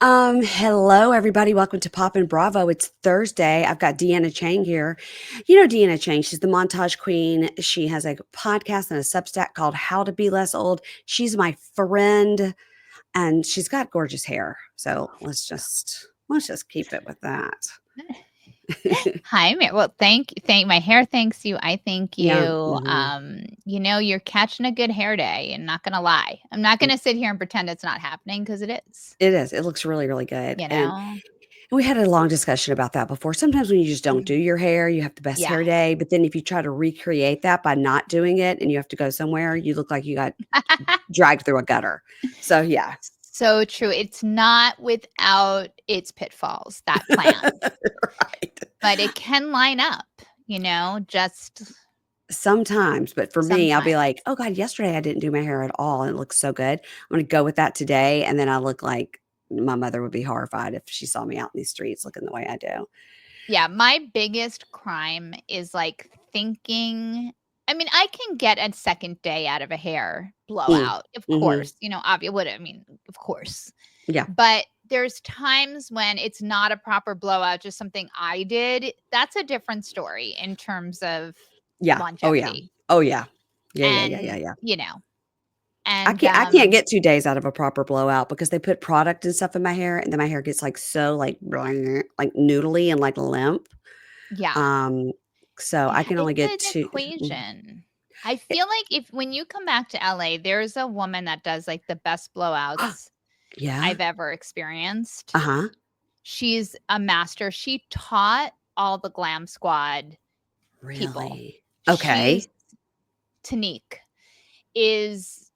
Hello everybody. Welcome to Pop and Bravo. It's Thursday. I've got Deanna Cheng here. You know Deanna Cheng. She's the Montage Queen. She has a podcast and a Substack called How to Be Less Old. She's my friend and she's got gorgeous hair. So let's just keep it with that. Hi, Mary. Well, thank my hair thanks you. I thank you. Yeah. Mhm. You're catching a good hair day, and not gonna lie. I'm not gonna sit here and pretend it's not happening because it is. It is. It looks really, really good. You And know? we had a long discussion about that before. Sometimes when you just don't do Mhm. your hair, you have the best hair Yes. day. But then if you try to recreate that by not doing it and you have to go somewhere, you look like you got dragged through a gutter. So yeah. So true. It's not without its pitfalls, that plan, Right. but it can line up, just Sometimes, but for me, I'll be sometimes. like, "Oh god, yesterday I didn't do my hair at all and it looks so good. I'm gonna go with that today." And then I look like my mother would be horrified if she saw me out in these streets looking the way I do. Yeah, my biggest crime is, thinking I can get a second day out of a hair Mm. blowout, of Mhm. course, of course. Yeah. But there's times when it's not a proper blowout, just something I did. That's a different story in terms of Yeah. Oh, yeah. longevity. Oh, yeah. Yeah, yeah, yeah, yeah, And, yeah. you know, I and, can't I can't get 2 days out of a proper blowout because they put product and stuff in my hair, and then my hair gets, like, so, like, noodly and, like, limp. yeah, Um, so I can only it's get an 2. equation. I It feel like if when you come back to LA, there's a woman that does, the best blowouts Yeah? I've ever experienced. Uh-huh. She's a master. She taught all the Glam Squad people. Really? She's Okay. Tanique is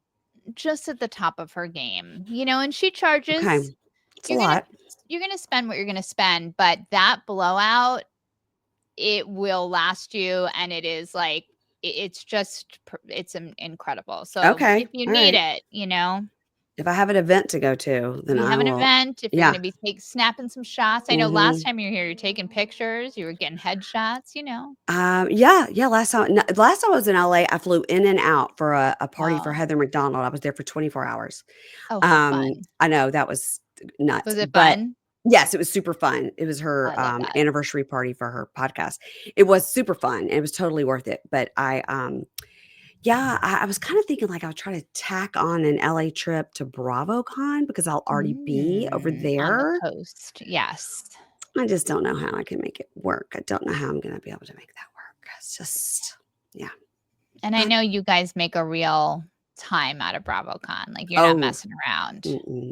just at the top of her game, and she Okay. charges It's a you're gonna lot. you're gonna spend what you're gonna spend, but that blowout, it will last you, and it is it's just it's incredible. So if Okay. you need Alright. it, If I have an event to go to, then you I have an will. event, if you're Yeah. gonna be snapping some shots. I know last Mhm. time you were here, you're taking pictures, you were getting headshots. Yeah, yeah, last time I was in LA, I flew in and out for a party for Oh. Heather McDonald. I was there for 24 hours. Oh, how fun. I know that was nuts, Was it but fun? yes, it was super fun. It was Oh, her, I love that. anniversary party for her podcast. It was super fun, and it was totally worth it, but yeah, I was kinda thinking, like, I'll try to tack on an LA trip to BravoCon because I'll already be over On the there. coast, yes. I just don't know how I can make it work. I don't know how I'm gonna be able to make that work. It's just yeah. And I But know you guys make a real time out of BravoCon, you're not oh, messing around.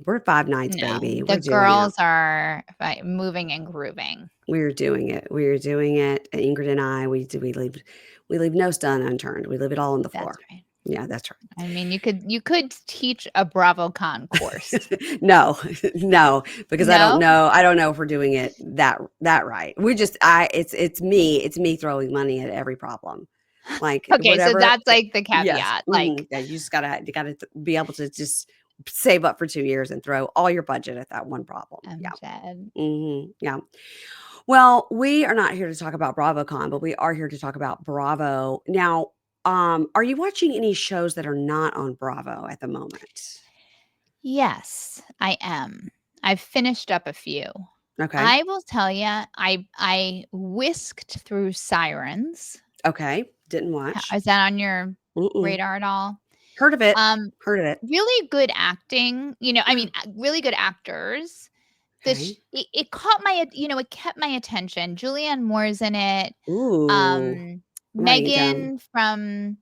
we're 5 nights, No, baby. the We're doing it. girls are, moving and grooving. We're doing it. We're doing it. Ingrid and I, we leave no stone unturned. We leave it all on the That's floor. right. Yeah, that's I mean, you could teach a BravoCon course. right. No, no, because No? I don't know if we're doing it that right. We just it's me throwing money at every problem. Like, Okay, so whatever that's, the yes, caveat, yeah, you just gotta be able to just save up for 2 years and throw all your budget at that one problem. Yeah, I'm dead. yeah. Well, we are not here to talk about BravoCon, but we are here to talk about Bravo. Now, are you watching any shows that are not on Bravo at the moment? Yes, I am. I've finished up a few. Okay, I will tell you, I whisked through Sirens. okay, didn't watch. Is that on your Mm-mm. radar at all? Heard of it, Um, heard of it. Really good acting, really good actors. Okay. It caught it kept my attention. Julianne Moore's in it. Ooh, I'm writing it down. Megan from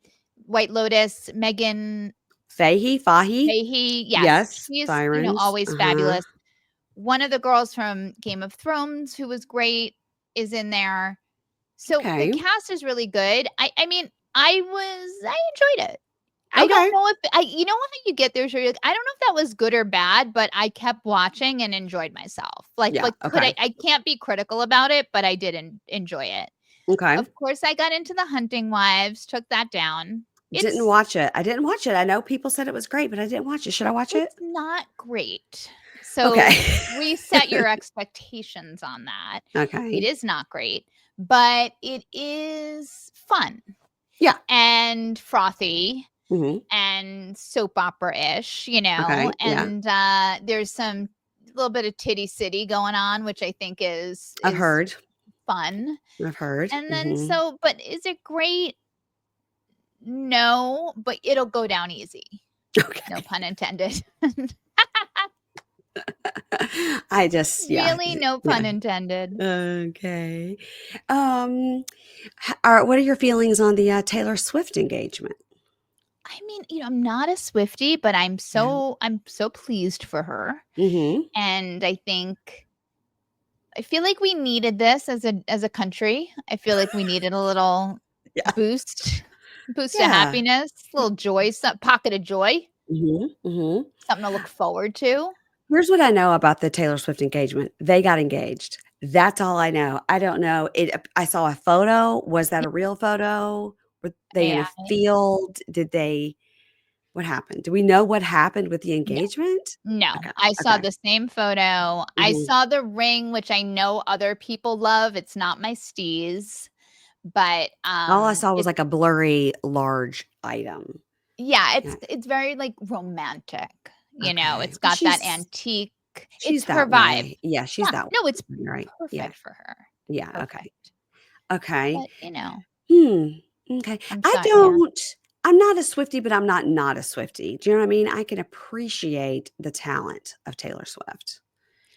White Lotus, Megan Fahi? Fahey, yes, Yes, she's, Sirens, always uh-huh. fabulous. One of the girls from Game of Thrones who was great is in there. So the Okay, cast is really good. I enjoyed it. I don't okay. know if how you get there, so you're like, I don't know if that was good or bad, but I kept watching and enjoyed myself. Yeah, Could okay, I can't be critical about it, but I did enjoy it. okay. Of course, I got into the Hunting Wives, took that down. Didn't It's watch it. I didn't watch it. I know people said it was great, but I didn't watch it. Should I watch it? it's not great. Okay. So reset your expectations on that. It Okay. is not great, but it is fun Yeah. and frothy Mhm. and soap opera-ish, Okay. Yeah. and there's some little bit of Titty City going on, which I think I've is heard. fun. I've heard. And then Mhm. but is it great? No, but it'll go down easy. No Okay. pun intended. I just yeah. Really, no Yeah. pun intended. Okay. Um, what are your feelings on the, Taylor Swift engagement? I mean, I'm not a Swiftie, but Yeah. I'm so pleased for her. Mhm. And I feel like we needed this as a country. I feel like we needed a little Yeah. boost boost of Yeah. happiness, a little joy, some pocket of joy, Mhm. Mhm. something to look forward to. Here's what I know about the Taylor Swift engagement. They got engaged. That's all I know. I don't know. I saw a photo. Was that a real photo? Were they in a AI. field? What happened? Do we know what happened with the No, engagement? no. Okay. I saw Okay. the same photo. I Mhm. saw the ring, which I know other people love. It's not my steez, but, All I saw was it's like a blurry large item. yeah, Yeah. it's very, like, romantic, Okay. it's Well, got that antique it's she's her that vibe. way. Yeah, she's Yeah, that no, it's way, right? Yeah. perfect for her. Yeah. Okay. Perfect. Okay. But, Hmm. Okay. I'm I sorry, yeah. don't I'm not a Swiftie, but I'm not a Swiftie. Do you know what I mean? I can appreciate the talent of Taylor Swift.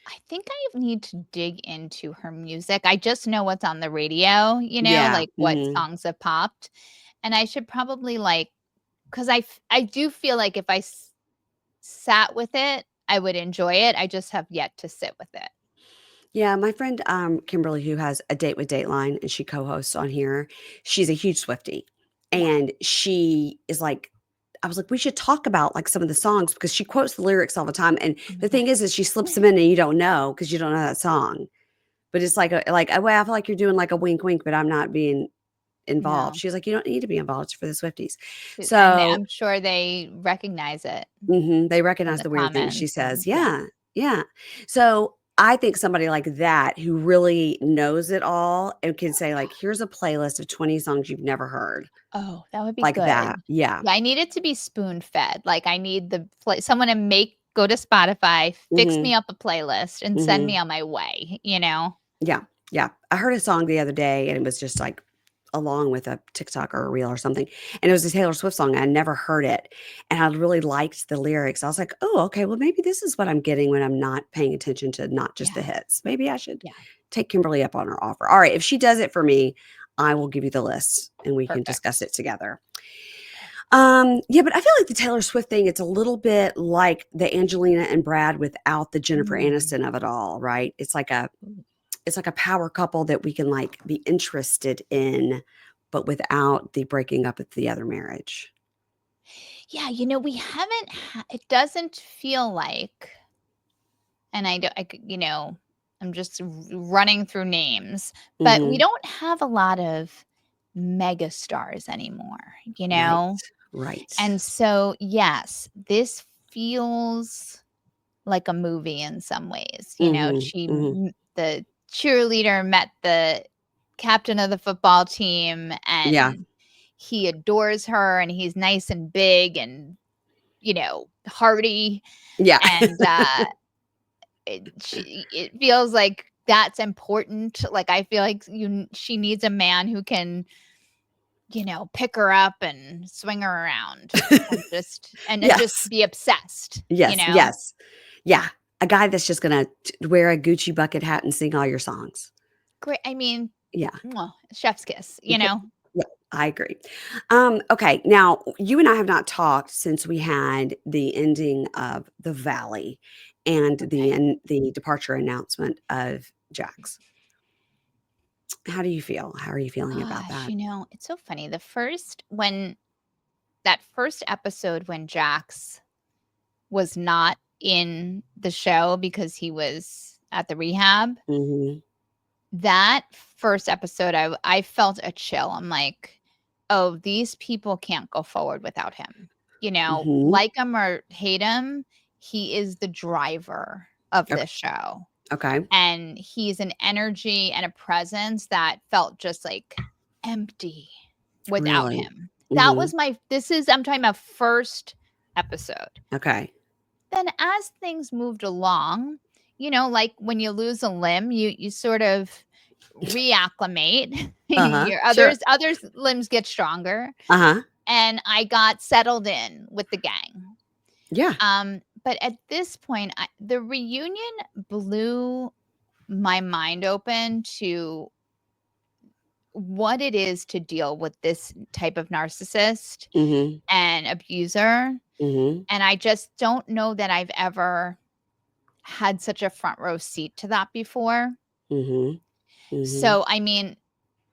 I think I need to dig into her music. I just know what's on the radio, Yeah. like what Mhm. songs have popped, and I should probably, like, 'cause I do feel like if I sat with it, I would enjoy it. I just have yet to sit with it. Yeah, my friend, Kimberly, who has A Date with Dateline, and she co-hosts on here, she's a huge Swiftie, Yeah. and she is like I was like, "We should talk about, like, some of the songs," because she quotes the lyrics all the time, and Oh my the god. thing is she slips them in and you don't know because you don't know that song, but it's "Well, I feel like you're doing, like, a wink, wink, but I'm not being involved." No. She's like, "You don't need to be involved, it's for the Swifties." And So I'm sure they recognize it mhm, they in recognize the the weird things she comments says. and yeah. Yeah, yeah. So, I think somebody like that who really knows it all and can say, like, "Here's a playlist of 20 songs you've never heard." Oh, that would be Like that. good. Yeah. Yeah, I need it to be spoon-fed, like, I need the someone to go to Spotify, fix Mhm, me up a playlist, and send me mhm. on my way? Yeah, yeah. I heard a song the other day, and it was just, like, along with a TikTok or a reel or something, and it was a Taylor Swift song, and I never heard it, and I really liked the lyrics. I was like, "Oh, okay, well, maybe this is what I'm getting when I'm not paying attention to not just the Yeah, hits. Maybe I should yeah, take Kimberly up on her offer." All right, if she does it for me, I will give you the list, and we can discuss perfect. it together. Yeah, but I feel like the Taylor Swift thing, it's a little bit like the Angelina and Brad without the Jennifer Mm. Aniston of it all, right? Ooh. It's like a power couple that we can, like, be interested in, but without the breaking up of the other marriage. Yeah, we haven't it doesn't feel like and I don't I could I'm just running through names, but we Mhm. don't have a lot of mega stars anymore, you Right. know? Right. And so, yes, this feels like a movie in some ways. Mhm. Mhm. The cheerleader met the captain of the football team Yeah. and he adores her and he's nice and big and, hearty Yeah. and it feels like that's important. Like I feel like she needs a man who can pick her up and swing her around and just Yes. be obsessed, you Yes, know? yes. Yeah. A guy that's just gonna wear a Gucci bucket hat and sing all your songs. Great. I mean, Yeah. mwah, chef's kiss, Yeah, yeah, I agree. Okay, now you and I have not talked since we had the ending of The Valley and Okay. the departure announcement of Jax. How do you feel? How are you feeling about Gosh, that? it's so funny. When that first episode when Jax was not in the show because he was at the rehab, Mhm, that first episode, I felt a chill. I'm like, "Oh, these people can't go forward without him." mhm. Like him or hate him, he is the driver of Ok this show, okay. and he's an energy and a presence that felt just, like, empty without Really? him. That Mhm. was my this is I'm talking about first episode. Okay. Then as things moved along, like when you lose a limb, you sort of reacclimate. Uh-huh. Your Sure. others limbs get stronger, Uh-huh. and I got settled in with the gang. Yeah. But at this point, the reunion blew my mind open to what it is to deal with this type of narcissist Mhm. and abuser. Mhm. And I just don't know that I've ever had such a front row seat to that before. Mhm. Mhm. So, I mean,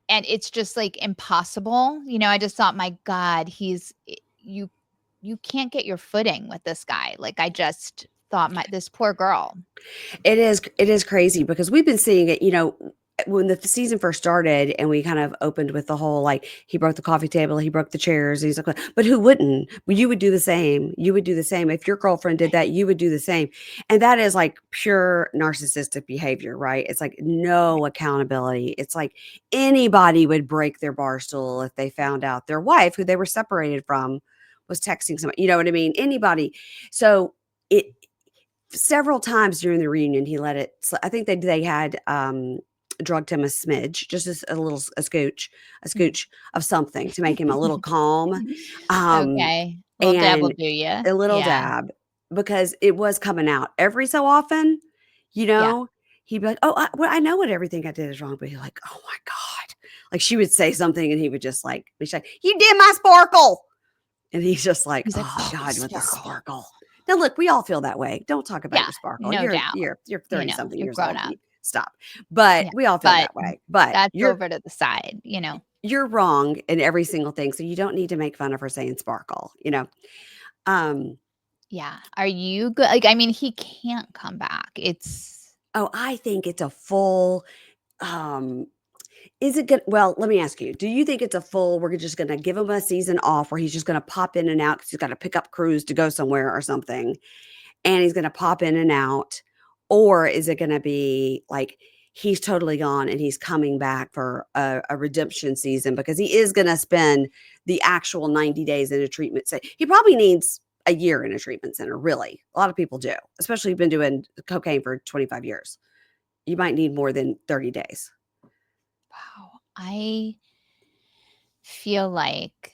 and it's just like impossible. I just thought, my God, you can't get your footing with this guy. Like, I just thought, this poor girl. It is crazy because we've been seeing it, when the season first started and we kind of opened with the whole, like, he broke the coffee table, he broke the chairs, he's like, but who wouldn't? Well, you would do the same. You would do the same. If your girlfriend did that, you would do the same. And that is like pure narcissistic behavior, right? It's like no accountability. It's like anybody would break their bar stool if they found out their wife, who they were separated from, was texting somebody. You know what I mean? Anybody. So it several times during the reunion, he let it I think they had, drugged him a smidge, just a little a scooch of something to make him a little calm, um, Okay. Little dab will and do ya. a little Yeah. dab, because it was coming out every so often, you Yeah. know? He'd be like, "Oh, I know what everything I did is wrong," but he's like, "Oh my god." Like, she would say something and he would just, like, be like, "You did my sparkle!" And he's just like, He's like, "Oh "Oh, god, with the sparkle." sparkle." Now look, we all feel that way. Don't talk about Yeah, your sparkle. no You're doubt. you're you're 30 something You're years grown old. up. Stop. But Yeah. we all feel But that way. But that's you're over to the side. you're wrong in every single thing, so you don't need to make fun of her saying sparkle. Um, Yeah. Are you good? Like, I mean, he can't come back. oh, I think it's a full, um is it good? Well, let me ask you, do you think it's a full, we're just gonna give him a season off where he's just gonna pop in and out because he's got to pick up crews to go somewhere or something, and he's gonna pop in and out? Or is it gonna be like he's totally gone and he's coming back for a redemption season because he is gonna spend the actual 90 days in a treatment center? He probably needs a year in a treatment center, really. A lot of people do, especially if you've been doing cocaine for 25 years. You might need more than 30 days. wow. I feel like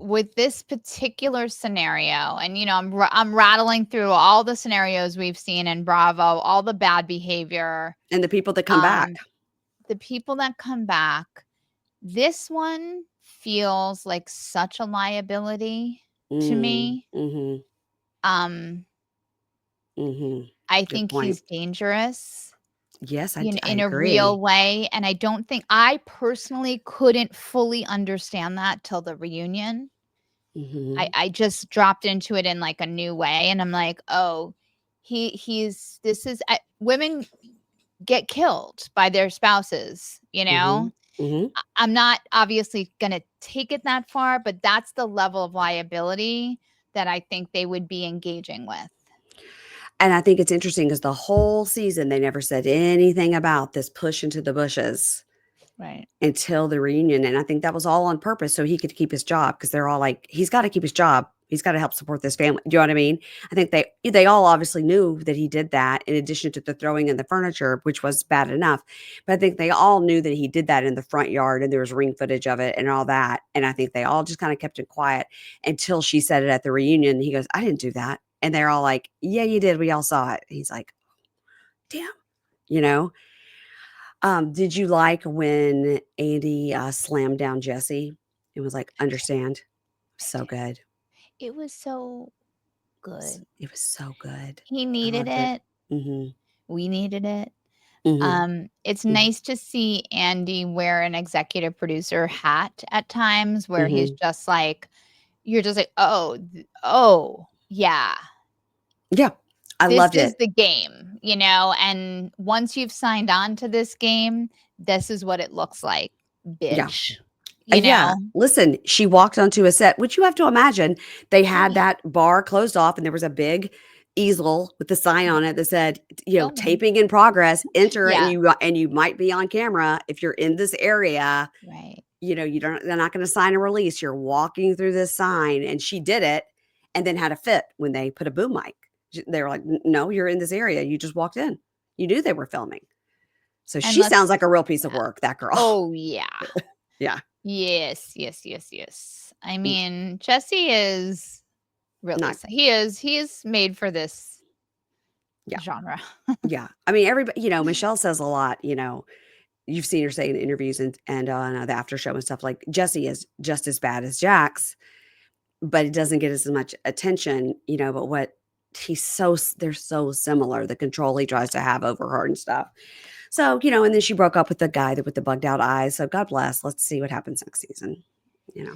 with this particular scenario, and I'm rattling through all the scenarios we've seen in Bravo, all the bad behavior, And the people that come back. um the people that come back, this one feels like such a liability to Mm, me. mhm, um mhm. I Good think point. he's dangerous, Yes, I in a real agree. way, and I don't think, I personally couldn't fully understand that till the reunion. Mhm, I just dropped into it in, like, a new way, and I'm like, "Oh, he's this is women get killed by their spouses, you know?" mhm, mhm. I'm not obviously gonna take it that far, but that's the level of liability that I think they would be engaging with. And I think it's interesting because the whole season, they never said anything about this push into the bushes Right. until the reunion, and I think that was all on purpose so he could keep his job, because 'cause they're all like, "He's gotta keep his job. He's gotta help support this family." Do you know what I mean? I think they all obviously knew that he did that in addition to the throwing in the furniture, which was bad enough, but I think they all knew that he did that in the front yard, and there was ring footage of it and all that, and I think they all just kinda kept it quiet until she said it at the reunion. He goes, "I didn't do that." And they're all like, "Yeah, you did. We all saw it." He's like, "Damn." You know? Did you like when Andy, slammed down Jesse and was like, "Understand?" I So did. good. It was so good. It was so good. He I needed loved it. it. Mhm. We needed it. Mhm. It's Mhm. nice to see Andy wear an executive producer hat at times where he's Mhm. just like, you're just like, "Oh, oh, yeah. Yeah. I This loved is it. the game," and once you've signed on to this game, this is what it looks like, Yeah. bitch, you Yeah. know? Listen, she walked onto a set, which you have to imagine they Oh, had yeah. that bar closed off and there was a big easel with the sign Yeah. on it that said, Filming. "Taping in progress, enter," and Yeah. you might be on camera if you're in this area. Right. You don't, they're not gonna sign a release. You're walking through this sign, and she did it and then had a fit when they put a boom mic. They were like, "No, you're in this area. You just walked in. You knew they were filming." So And she sounds let's like a real piece of work, that girl. Oh, yeah. Yeah. Yes, yes, yes, yes. I Mm, mean, Jesse is really not s he is made for this yeah, genre. yeah. I mean, everybody, Michelle says a lot, you've seen her say in interviews and on, the after show and stuff, like, Jesse is just as bad as Jax, but it doesn't get as much attention, but they're so similar, the control he tries to have over her and stuff. So, and then she broke up with the guy that with the bugged out eyes. So God bless. Let's see what happens next season. You know,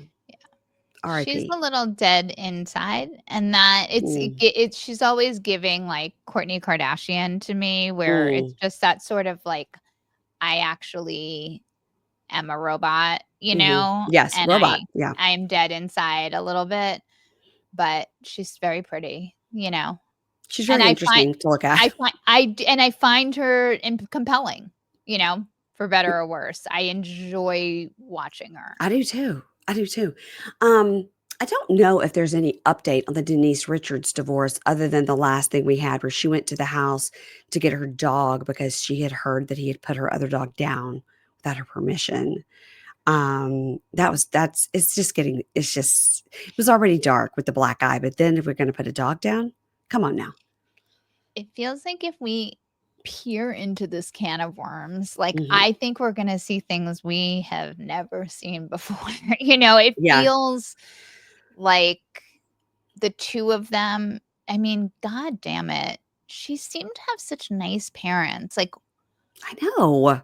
She's a R.I.P. little dead inside, and that Mm, it's she's always giving, like, Kourtney Kardashian to me, where it's mm, just that sort of, like, I actually am a robot, yes, and robot. Yeah, I'm dead inside a little bit, but she's very pretty, she's and very interesting to look at. I find her compelling, you know, for better or worse. I enjoy watching her. I do too. I do too. Um, I don't know if there's any update on the Denise Richards divorce other than the last thing we had where she went to the house to get her dog because she had heard that he had put her other dog down without her permission. It was already dark with the black eye, but then if we're going to put a dog down, come on now. It feels like if we peer into this can of worms, like, Hmm. I think we're gonna see things we have never seen before. It Yeah, feels like the 2 of them, I mean, god damn it, she seemed to have such nice parents, like, I know.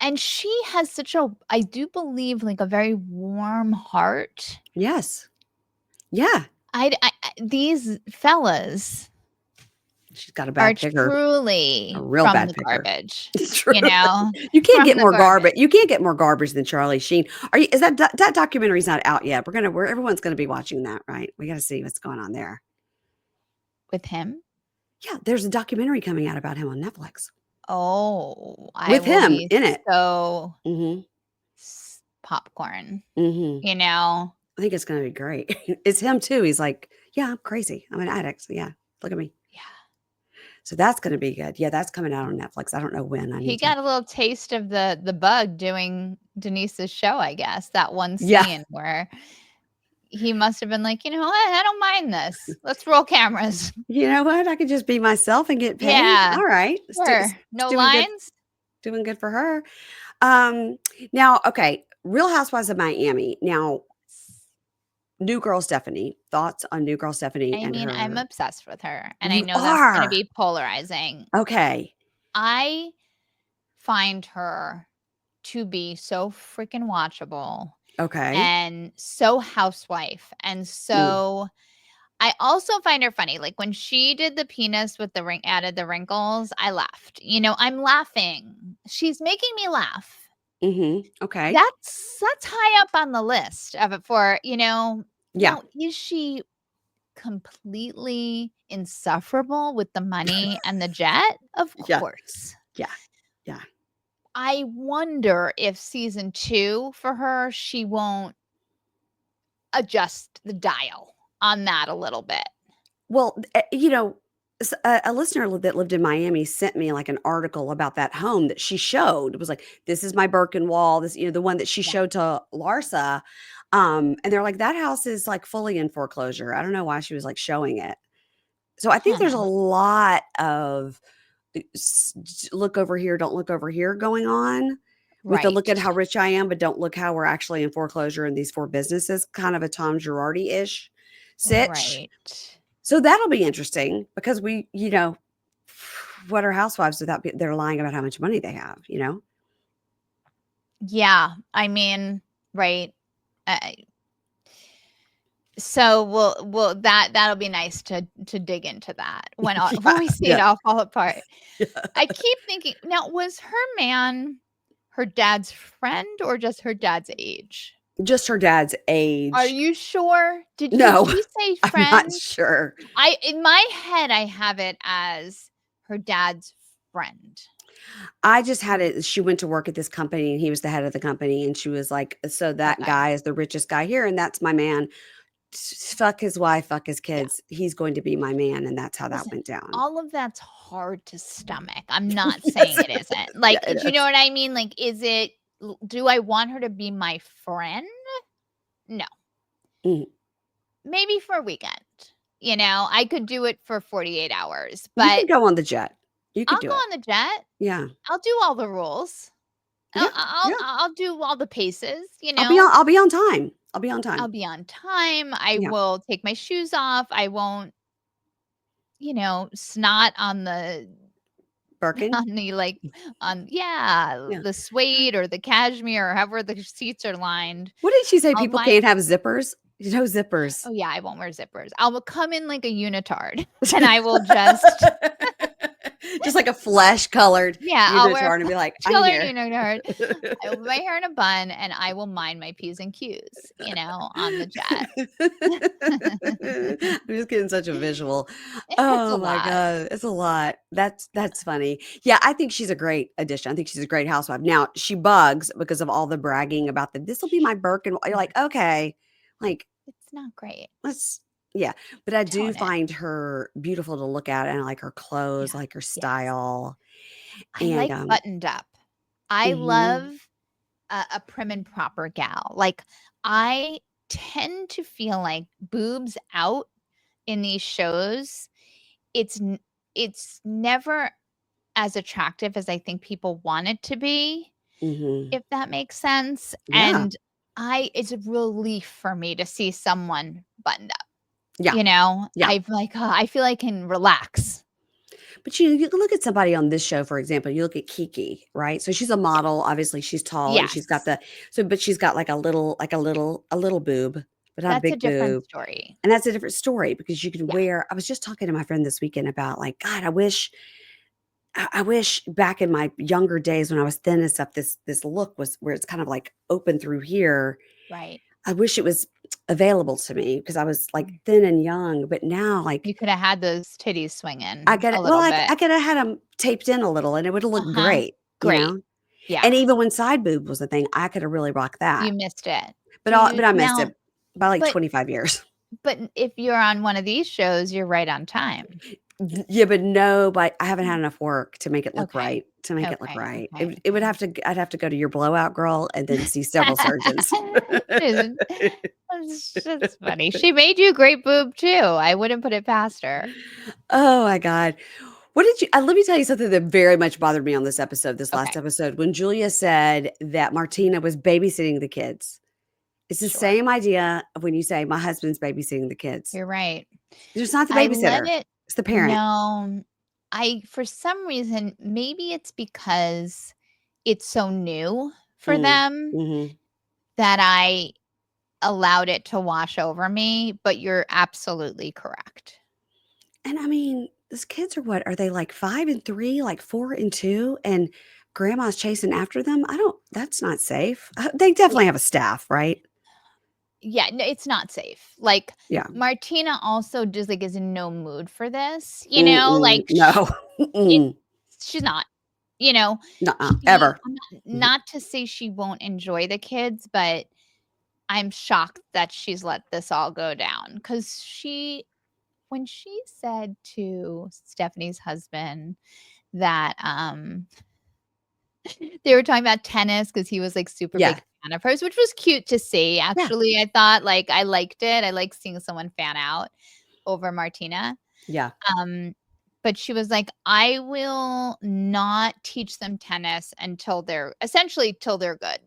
and she has such a, I do believe, like, a very warm heart. Yes. Yeah. These fellas She's got a are bad picker, a truly real from bad the picker. garbage, It's true. You can't from get the more garbage. garbage. You can't get more garbage than Charlie Sheen. Is that documentary's not out yet? Everyone's gonna be watching that, right? We got to see what's going on there. With him? Yeah, there's a documentary coming out about him on Netflix Oh, I with will him be in it. so Hmm. popcorn, Hmm. you know? I think it's gonna be great. It's him too. He's like, yeah, I'm crazy. I'm an addict. So yeah, look at me. Yeah. So that's gonna be good. Yeah, that's coming out on Netflix. I don't know when. I He need to. got a little taste of the bug doing Denise's show, I guess, that one Yeah, scene where he must have been like, "You know what? I don't mind this. Let's roll cameras." you know what? I could just be myself and get paid. Yeah, All right, sure. it's No doing good. lines? Doing good for her. Now, okay, Real Housewives of Miami. Now, New Girl Stephanie. Thoughts on New Girl Stephanie I and mean, I'm her? obsessed with her, and I You know that's gonna are be polarizing. okay. I find her to be so freaking watchable Okay. and so housewife, and Mm, so I also find her funny, like, when she did the penis with the ring added the wrinkles, I laughed, I'm laughing. She's making me laugh. okay. That's high up on the list of it for, Yeah. now is she completely insufferable with the money and the jet? Of Yeah. course. Yeah. Yeah. I wonder if season 2 for her, she won't adjust the dial on that a little bit. Well, a listener that lived in Miami sent me like an article about that home that she showed. It was like, this is my Birkin wall. This, the one that she Yeah. showed to Larsa. And they're like, that house is like fully in foreclosure. I don't know why she was like showing it. So I think there's a Huh. lot of look over here, don't look over here going on with the look Right. at how rich I am, but don't look how we're actually in foreclosure in these 4 businesses, kind of a Tom Girardi-ish sitch. Right. So that'll be interesting because what are housewives without they're lying about how much money they have, you know? Yeah, I mean, right. I So we'll that'll be nice to dig into that when when Yeah, we see it yeah, all fall apart. yeah. I keep thinking, now was her man her dad's friend or just her dad's age? Just her dad's Are age. you sure? Did No, she say I'm not friend? sure. I in my head, I have it as her dad's friend. I just had it she went to work at this company and he was the head of the company and she was like, "So that Okay. guy is the richest guy here and that's my man." fuck his wife, fuck his Yeah. kids. He's going to be my man, and that's how that Listen, went down. all of that's hard to stomach. I'm not Yes, saying it it is. isn't. Yeah, Like, it do you know is. what I mean? Like, do I want her to be my friend? No. Mhm. Maybe for a weekend. I could do it for 48 hours, You but could go on the jet. You could I'll do go it. on the jet. Yeah. I'll do all the rules. Yeah, I'll yeah. I'll do all the paces, I'll be on time. I'll be on I'll time. be on time. I Yeah. will take my shoes off. I won't, snot on the Birkin? on the, like yeah, Yeah. the suede or the cashmere or however the seats are lined. What did she say? I'll People my can't have zippers? No zippers. Oh, yeah, I won't wear zippers. I will come in like a unitard, and I will just Just like a flesh-colored yeah, I'll wear a unitard and be like, "I'm colored here." unitard. I will put my hair in a bun, and I will mind my P's and Q's, on the jet. I'm just getting such a visual. It's a Oh my lot. god, it's a lot. That's funny. Yeah, I think she's a great addition. I think she's a great housewife. Now, she bugs because of all the bragging about the "This'll be my Birkin." You're like, "Okay." Like, It's not great. let's yeah, but I do Tone it. find her beautiful to look at, and I like her clothes, Yeah. I like her Yes. style, I and, like buttoned up. I mhm, love a prim and proper gal. Like, I tend to feel like boobs out in these shows, it's n it's never as attractive as I think people want it to be, mhm. if that makes sense, Yeah, and it's a relief for me to see someone buttoned up, yeah, yeah. I'm like, "Oh, I feel I can relax." But you can look at somebody on this show, for example, you look at Kiki, right? So she's a Yeah. model, obviously she's tall and she's got Yes. the but she's got like a little boob, but not a That's a big different boob. story. And that's a different story because you can Yeah. wear I was just talking to my friend this weekend about like, God, I wish back in my younger days when I was thin and stuff, this look was where it's kind of like open through here. Right. I wish it was available to me because I was like Mm. thin and young, but now like You coulda had those titties I swinging get a it. Well, little bit. I coulda had them taped in a little and it woulda looked Uh-huh. great, you Great. know? Yeah. And even when side boob was a thing, I coulda really rocked that. You missed it. But Do I you but I missed now it by like but 25 years. but if you're on one of these shows, you're right on time. Yeah, but no, but I haven't had enough work to make it look Okay. right to make it look Okay, right. okay, It would okay. have to I'd have to go to your blowout girl and then see several surgeons. Isn't That's funny. She made you a great boob too. I wouldn't put it past her. Oh my god. What did you let me tell you something that very much bothered me on this episode, this last Okay, episode, when Julia said that Martina was babysitting the kids. It's the sure. same idea of when you say, "My husband's babysitting the kids." You're right. It's not the I let babysitter, it it's the parent. No, I for some reason, maybe it's because it's so new for Mm, them mhm. that I allowed it to wash over me, but you're absolutely correct. And I mean, these kids are what? Are they like 5 and 3, like 4 and 2, and grandma's chasing after them? I don't that's not safe. They Yeah. definitely have a staff, right? Yeah, no, it's not safe. Like, Yeah. Martina also just, like, is in no mood for this, Mm-mm, like, no. it Mm-mm. she's not, you know? Nuh-uh, She ever. Mhm. not to say she won't enjoy the kids, but I'm shocked that she's let this all go down because when she said to Stephanie's husband that, they were talking about tennis because he was, like, super Yeah, big fan of hers, which was cute to see, yeah, actually, I thought, like, I liked it. I like seeing someone fan out over Martina. yeah, Um, but she was like, "I will not teach them tennis until they're essentially till they're good."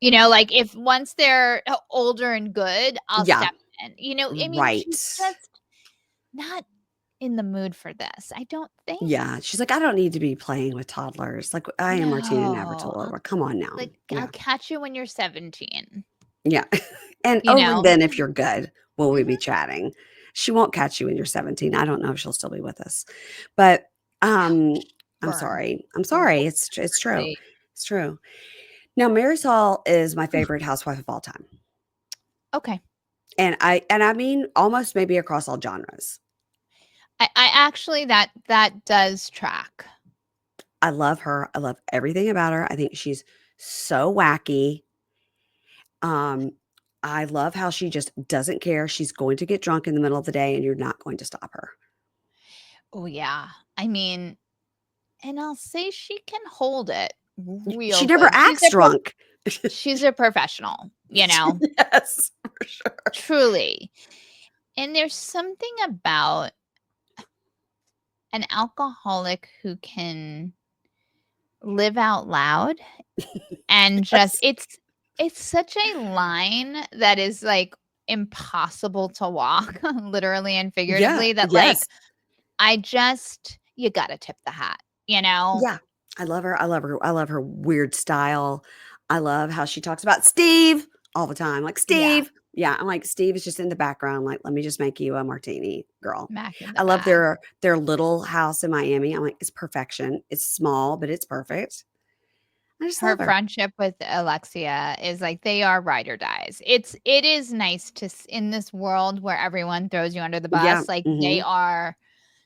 Like, if once they're older and good, I'll yeah, step in. I mean, right. she's just not in the mood for this, I don't think. Yeah, she's like, "I don't need to be playing with toddlers." Like, I am Martina No, Navratilova, come on now. I'll Yeah, catch you when you're 17, yeah, and you over know? then if you're good, will we be Mhm. chatting? She won't catch you when you're 17. I don't know if she'll still be with us, but, um, I'm Burn. sorry. I'm We'll sorry. It's true. see. It's true. Now Marisol is my favorite housewife of all time, Okay. and I mean almost maybe across all genres. I actually that does track. I love her. I love everything about her. I think she's so wacky. Um, I love how she just doesn't care. She's going to get drunk in the middle of the day, and you're not going to stop her. Oh, yeah. I mean, and I'll say she can hold it She real never good. acts drunk. She's a professional, you know, Yes, for sure. truly. And there's something about an alcoholic who can live out loud and just Yes. it's such a line that is, like, impossible to walk, literally and Yeah, figuratively, that, like, yes. I just you gotta tip the hat, you know? Yeah. I love her. I love her. I love her weird style. I love how she talks about Steve all the time. Like, Yeah, "Steve." Yeah, I'm like, "Steve is just in the background, like, let me just make you a martini, girl." back in the I love bag. their little house in Miami. I'm like, "It's perfection. It's small, but it's perfect." I just Her love her. friendship with Alexia is, like, they are ride or dies. It is nice to in this world where everyone throws you under the Yeah, bus, like, they mhm. are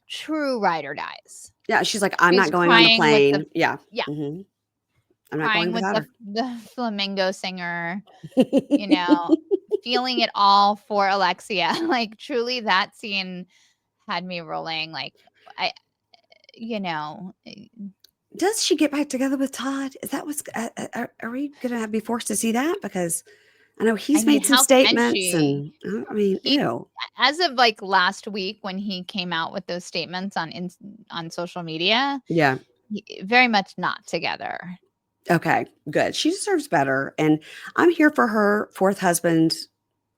true ride or dies. Yeah, she's like, "I'm She's not going on the crying with the plane." Yeah, yeah, mhm. "I'm not going crying with without her." the flamingo singer, you know, feeling it all for Alexia. Like, truly, that scene had me rolling, like, I you know, Does she get back together with Todd? Is that what's are we gonna be forced to see that? Because I know I he's mean, made some how can statements she? and, I mean, He ew. as of, like, last week when he came out with those statements on social media, Yeah. very much not together. Okay, good. She deserves better, and I'm here for her 4th husband.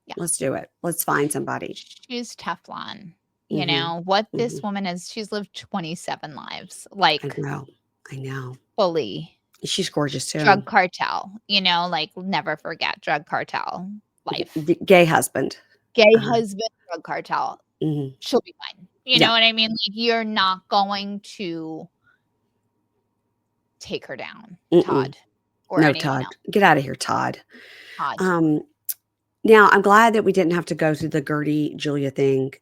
Yeah. Let's do it. Let's find somebody. She's Teflon. You Mhm, know, what this mhm. woman is she's lived 27 lives, I like, know. I know. fully. She's gorgeous Drug too. cartel, you know, like, never forget drug cartel life. Gay husband. Gay Uh-huh. husband, drug cartel, Mhm. she'll be fine. You know Yeah. what I mean? Like, you're not going to take her down, Mm-mm. Todd, or No, anyone Todd. else. Get out of here, Todd. Todd. Um, Now I'm glad that we didn't have to go through the Gertie Julia thing,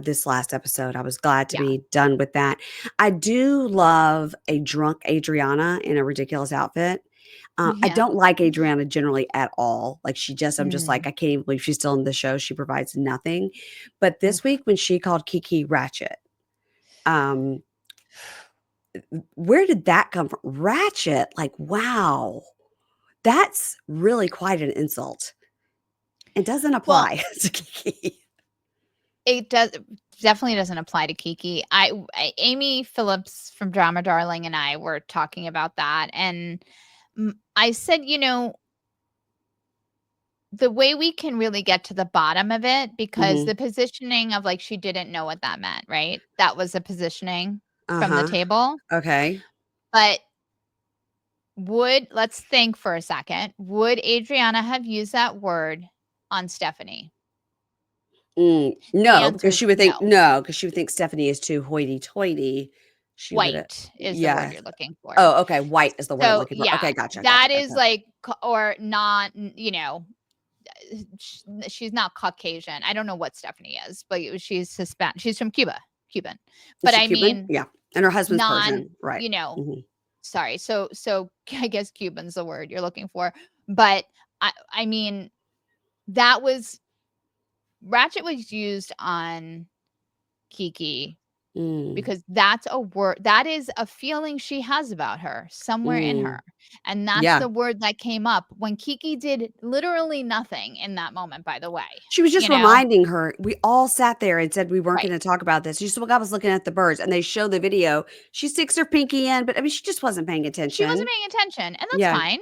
this last episode. I was glad to Yeah. be done with that. I do love a drunk Adriana in a ridiculous outfit. I Yeah. don't like Adriana generally at all. Like, I'm just like, Mm. I can't even believe she's still in the show. She provides nothing. But this Oof. week when she called Kiki Ratchet, um, where did that come from? Ratchet, like, wow, that's really quite an insult. It doesn't Well, apply to Kiki. it definitely doesn't apply to Kiki. Amy Phillips from Drama Darling and I were talking about that, and, I said, the way we can really get to the bottom of it because Mhm. the positioning of, like, she didn't know what that meant, right? That was a positioning from the Uh-huh. table, Okay. but let's think for a second, would Adriana have used that word on Stephanie? The No, answer because is she would think no. no, because she would think Stephanie is too hoity-toity. She woulda White is the word yeah. you're looking for. Oh, okay, white is the word I'm So, looking for. yeah, Okay, gotcha, that gotcha, is gotcha. like or not, she's not Caucasian. I don't know what Stephanie is, but she's Hispanic. She's from Cuba, Cuban. Is But she I Cuban? mean, Yeah, and her husband's non, Persian, right. you know, Mhm, sorry. So I guess Cuban's the word you're looking for. But I mean, that was Ratchet was used on Kiki mm, because that's a word that is a feeling she has about her somewhere in mm. her. And that's Yeah. the word that came up when Kiki did literally nothing in that moment, by the way, She was just you know? reminding her we all sat there and said we weren't Right. gonna talk about this. She said, "Well, I was looking at the birds," and they show the video. She sticks her pinky in, but, I mean, she just wasn't paying She wasn't attention. paying attention, and that's Yeah. fine.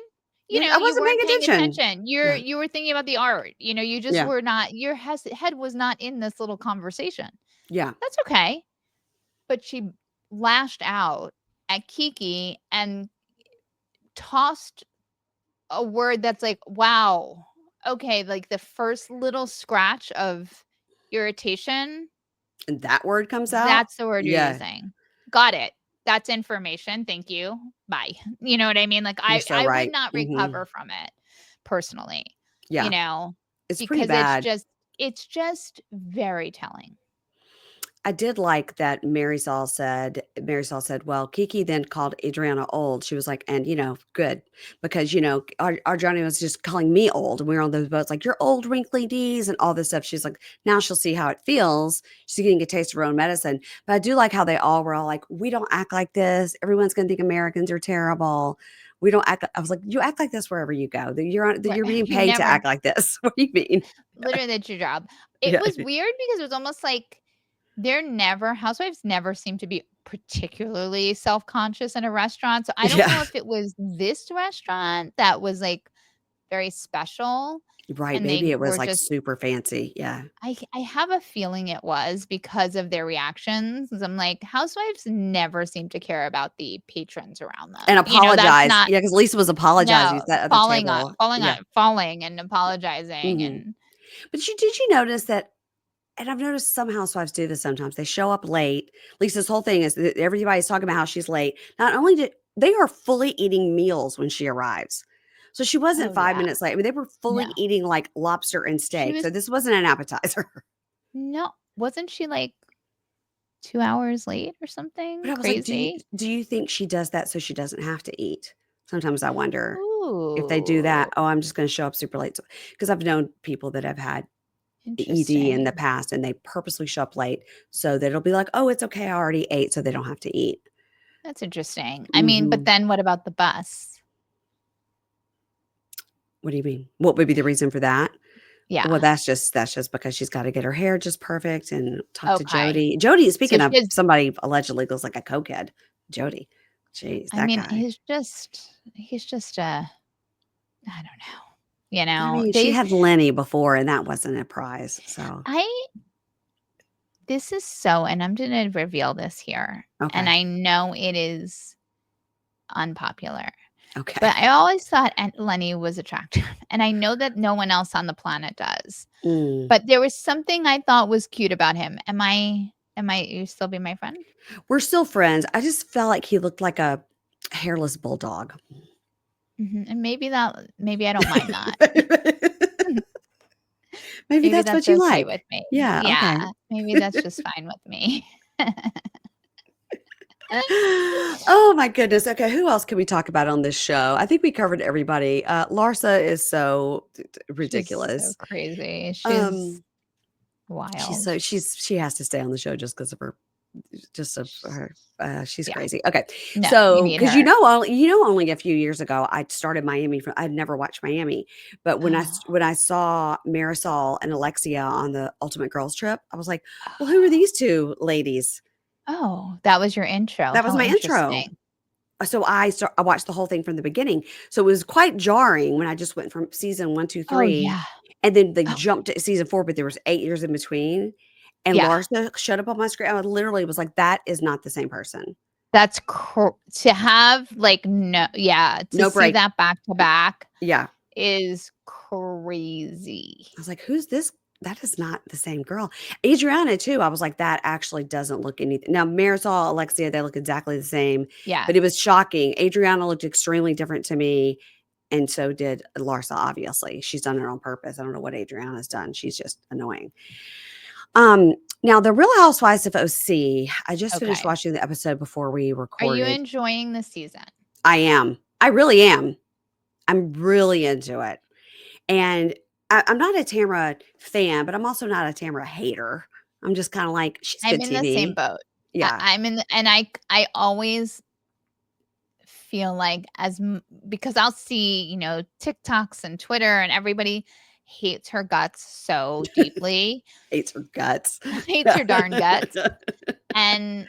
Yeah, I You wasn't weren't paying paying attention. attention. Yeah, You were thinking about the art, you just yeah, were not your head was not in this little conversation. yeah. That's okay. But she lashed out at Kiki and tossed a word that's like, "Wow, okay," like, the first little scratch of irritation, And that word comes out? that's the word you're Yeah, using. Got it. That's information, thank you. Bye. You know what I mean? Like, you're I so I would right. not Mhm. recover from it personally, you Yeah, know, it's pretty because bad. it's just very telling. I did like that Mary Saul said, "Well, Kiki then called Adriana old." She was like, "And, good, because, Adriana was just calling me old, and we were on those boats like, 'You're old, wrinkly knees,' and all this stuff." She's like, "Now she'll see how it feels. She's getting a taste of her own medicine." But I do like how they all were all like, "We don't act like this. Everyone's gonna think Americans are terrible. We don't act." I was like, "You act like this wherever you go. Right. You're being You paid to never act like this." What do you mean? literally, that's your job. It Yeah. was weird because it was almost like housewives never seem to be particularly self-conscious in a restaurant, so I don't Yeah. know if it was this restaurant that was, like, very special Right, and maybe they it was, were like, just super fancy, yeah. I have a feeling it was because of their reactions, 'cause I'm like, housewives never seem to care about the patrons around And them. That's apologize. not Yeah, because Lisa was apologizing no, at that other table. Yeah. falling and apologizing Mhm. and But did you notice that, and I've noticed some housewives do this sometimes, they show up late. Lisa's whole thing is that everybody's talking about how she's late. Not only did they are fully eating meals when she arrives. So she wasn't oh, 5 yeah. minutes late. I mean, they were No. fully eating, like, lobster and She steak, was so this wasn't an appetizer. no, wasn't she, like, 2 hours late or But something I was like, crazy? do you think she does that so she doesn't have to eat? Sometimes I wonder if they do that, Ooh, "Oh, I'm just gonna show up super late." Because I've known people that have had ED in the interesting. past, and they purposely show up late so that it'll be like, "Oh, it's okay, I already ate," so they don't have to eat. That's interesting. I mean, but Mhm. then what about the bus? What do you mean? What would be the reason for that? Well, Yeah, that's just because she's gotta get her hair just perfect and talk to okay. Jody. Jody, So speaking she of has somebody allegedly looks like a cokehead, Jody. Jeez, I that mean, guy. he's just I don't know. I mean, she had Lenny before, and that wasn't a prize, so I this is so and I'm gonna reveal this here, and okay, I know it is unpopular, okay. but I always thought Aunt Lenny was attractive, and I know that no one else on the planet does, Mm. but there was something I thought was cute about him. Am I you still be my friend? We're still friends. I just felt like he looked like a hairless bulldog. Mhm, and maybe I don't mind that. Maybe Maybe that's that's what you okay like. with me. Yeah, Yeah, okay. maybe that's just fine with me. Oh my goodness. Okay, who else can we talk about on this show? I think we covered everybody. Larsa is so She's so ridiculous. crazy. She's Um, wild. she has to stay on the show just because of her just of Sh her she's Yeah. crazy. Okay. No, you So, need because her. only a few years ago I started Miami from I'd never watched Miami, but Oh. when I saw Marisol and Alexia on the Ultimate Girls Trip, I was like, "Well, who are Oh. these 2 ladies?" Oh, that was your intro. That was How my intro. interesting. So I watched the whole thing from the beginning. So it was quite jarring when I just went from season 1, 2, Oh, 3, yeah. and then they Oh, jumped to season 4, but there was 8 years in between, and yeah. Larsa showed up on my screen. I literally was like, "That is not the same person." That's to have, like, no yeah, to No see break. that back to back Yeah. is crazy. I was like, "Who's this? That is not the same girl." Adriana too, I was like, "That actually doesn't look anything." Now Marisol, Alexia, they look exactly the same, but it Yes. was shocking. Adriana looked extremely different to me, and so did Larsa, obviously. She's done it on purpose. I don't know what Adriana's done. She's just annoying. Um, Now the Real Housewives of OC, I just finished Okay. watching the episode before we Are you recorded. enjoying the season? I am. I really am. I'm really into it. And I'm not a Tamara fan, but I'm also not a Tamara hater. I'm just kinda like, "She's I'm good in the same TV." boat. Yeah. I'm in the and I always feel like because I'll see, TikToks and Twitter and everybody hates her guts so deeply, Hates her guts. hates her darn guts. And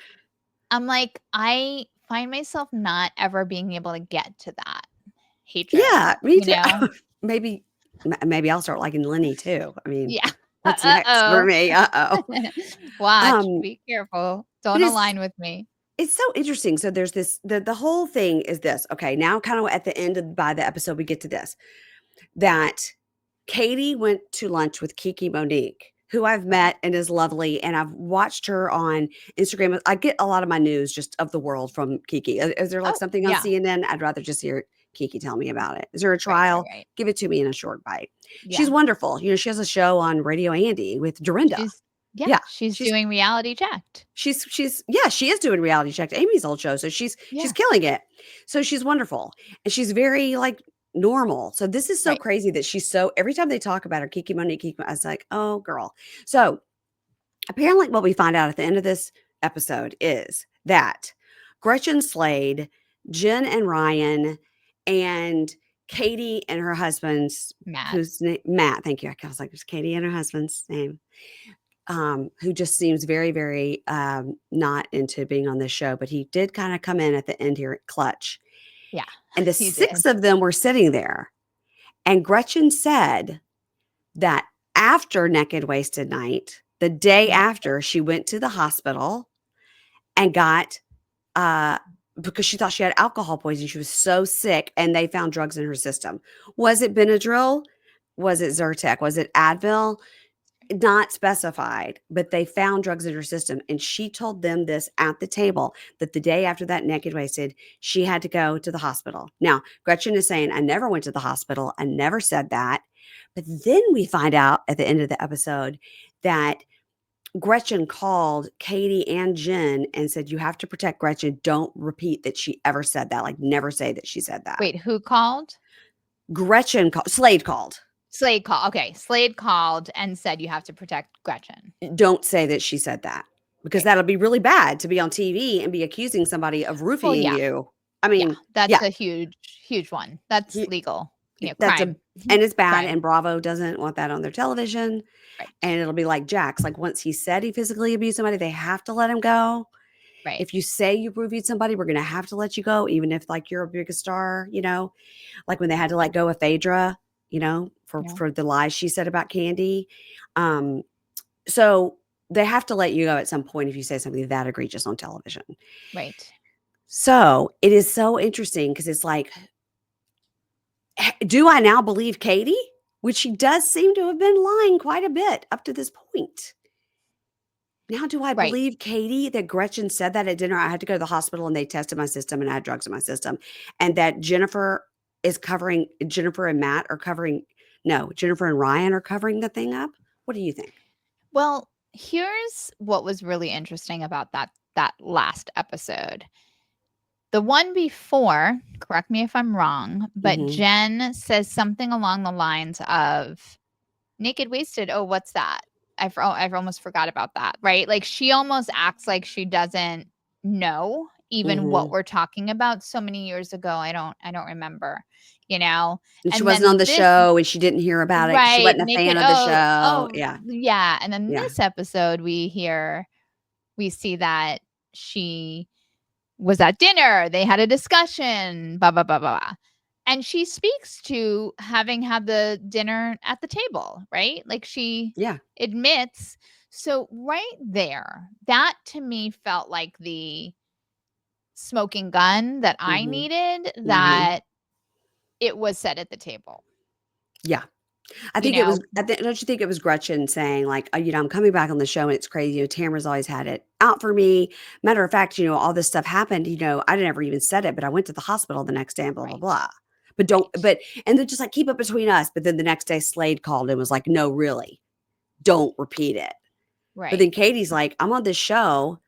I'm like, I find myself not ever being able to get to that hatred, Yeah, me you too. know? Maybe maybe I'll start liking Lenny too. I mean, Yeah. what's next for Uh-oh. me? Uh-oh. Watch, Um, be careful. but Don't align with me. it's so interesting. So there's the whole thing is this. Okay, now kind of at the end of by the episode, we get to this. That Katie went to lunch with Kiki Monique, who I've met and is lovely, and I've watched her on Instagram. I get a lot of my news just of the world from Kiki. Is there like Oh, something on yeah. CNN? I'd rather just hear Kiki tell me about it. Is there a Right, right, trial? right. Give it to me in a short bite. She's Yeah. wonderful. She has a show on Radio Andy with Dorinda. She's Yeah, Yeah, she's she's doing Reality Checked. yeah, she is doing Reality Check, Amy's old show, so she's Yeah, killing it. So she's wonderful, and she's very, like, normal. So this is so right. crazy that she's so every time they talk about her, Kiki Monique, I was like, "Oh, girl." So, apparently what we find out at the end of this episode is that Gretchen Slade, Jen and Ryan, and Katie and her husband's Matt. whose name Matt, thank you. I was like, "There's Katie and her husband's name." Who just seems very, very not into being on this show, but he did kind of come in at the end here at Clutch. Yeah, And the he did. 6 of them were sitting there. And Gretchen said that after Naked Wasted Night, the day Yeah. after, she went to the hospital and got, uh, because she thought she had alcohol poisoning. She was so sick, and they found drugs in her system. Was it Benadryl? Was it Zyrtec? Was it Advil? Not specified, but they found drugs in her system, and she told them this at the table, that the day after that Naked Wasted, she had to go to the hospital. Now, Gretchen is saying, "I never went to the hospital. I never said that." But then we find out at the end of the episode that Gretchen called Katie and Jen and said, "You have to protect Gretchen. Don't repeat that she ever said that. Like, never say that she said that." Wait, who called? Slade called. Slade called. Okay, Slade called and said you have to protect Gretchen. Don't say that she said that, because Right. that'll be really bad to be on TV and be accusing somebody of Well, roofing yeah, you. I yeah, mean, that's yeah, a huge, huge one. That's he, legal. that's a Crime. and it's bad, Crime. and Bravo doesn't want that on their television. Right. And it'll be like Jax. Like, once he said he physically abused somebody, they have to let him go. Right. If you say you roofed somebody, we're gonna have to let you go, even if, like, you're a big star. Like when they had to let go of Phaedra, for Yeah. the lies she said about Candy. Um, so they have to let you go at some point if you say something that egregious on television. Right. So it is so interesting, because it's like, do I now believe Katie? Which she does seem to have been lying quite a bit up to this point. Now, do I Right. believe Katie that Gretchen said that at dinner? I had to go to the hospital and they tested my system and I had drugs in my system. And that Jennifer and Matt are covering, no, Jennifer and Ryan are covering the thing up. What do you think? Well, here's what was really interesting about that last episode. The one before, correct me if I'm wrong, but Hmm. Jen says something along the lines of Naked Wasted. Oh, what's that? I've almost forgot about that, right? Like she almost acts like she doesn't know even what Hmm. we're talking about so many years ago. I don't remember, you know. And she And wasn't on then the this show and she didn't hear about it 'cause she right, wasn't a fan naked of the oh, show. oh Yeah. yeah. And then Yeah. this episode we see that she was at dinner, they had a discussion, blah, blah, blah, blah, blah. And she speaks to having had the dinner at the table, right? Like she Yeah. admits. So, right there, that to me felt like the smoking gun that I Hmm. needed, Hmm. that it was said at the table, Yeah. I you think it know? was don't you think it was Gretchen saying, like, "I'm coming back on the show, and it's crazy, Tamara's always had it out for me. Matter of fact, all this stuff happened, I never even said it, but I went to the hospital the next day and blah, blah, Right, blah. But don't right, but and they're just like, keep it between us." But then the next day, Slade called and was like, "No, really, don't repeat it." But right. then Katie's like, "I'm on this show,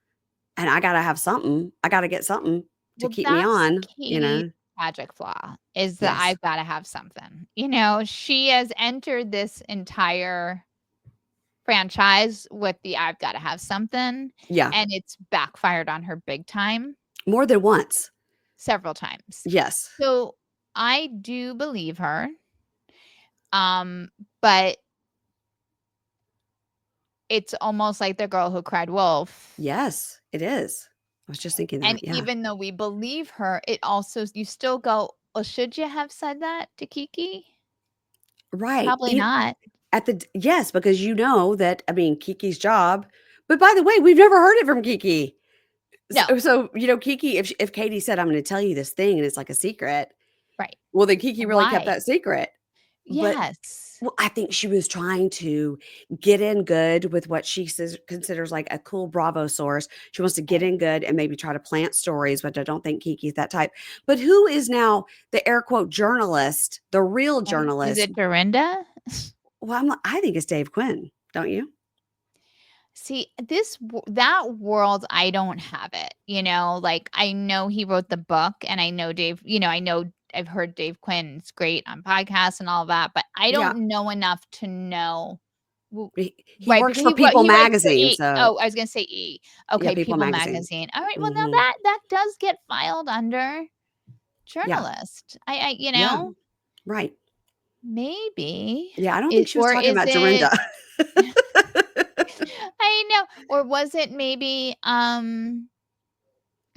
and I gotta have something. I gotta get something to Well, keep me that's on," you Katie's know? tragic flaw, is that Yes. I've gotta have something. You know, she has entered this entire franchise with the "I've gotta have something," Yeah. and it's backfired on her big time More than once. several times. Yes. So, I do believe her, but it's almost like the girl who cried wolf. Yes, it is. I was just thinking And that, yeah. even though we believe her, it also you still go, "Well, should you have said that to Kiki? Right. Probably not." Yes, because that, I mean, Kiki's job, but by the way, we've never heard it from Kiki. No. Kiki, if Katie said, "I'm gonna tell you this thing," and it's like a secret, Right. well, then Kiki really kept Why? that secret. But Yes. well, I think she was trying to get in good with what she considers like a cool Bravo source. She wants to get Right. in good and maybe try to plant stories, but I don't think Kiki's that type. But who is now the air quote journalist, the real Is journalist? it Dorinda? Well, I think it's Dave Quinn, don't you? See, that world, I don't have it, like, I know he wrote the book, and I know Dave I know I've heard Dave Quinn's great on podcasts and all that, but I Yeah. don't know enough to know w He right, works because for People he writes for Magazine, E so oh, I was gonna say E. yeah, Okay, People People Magazine. Magazine. Alright, well, now Mhm. that does get filed under Yeah. journalist. Yeah. Right. Maybe Yeah, I don't think it she was or talking is about it Dorinda. I know, or was it maybe,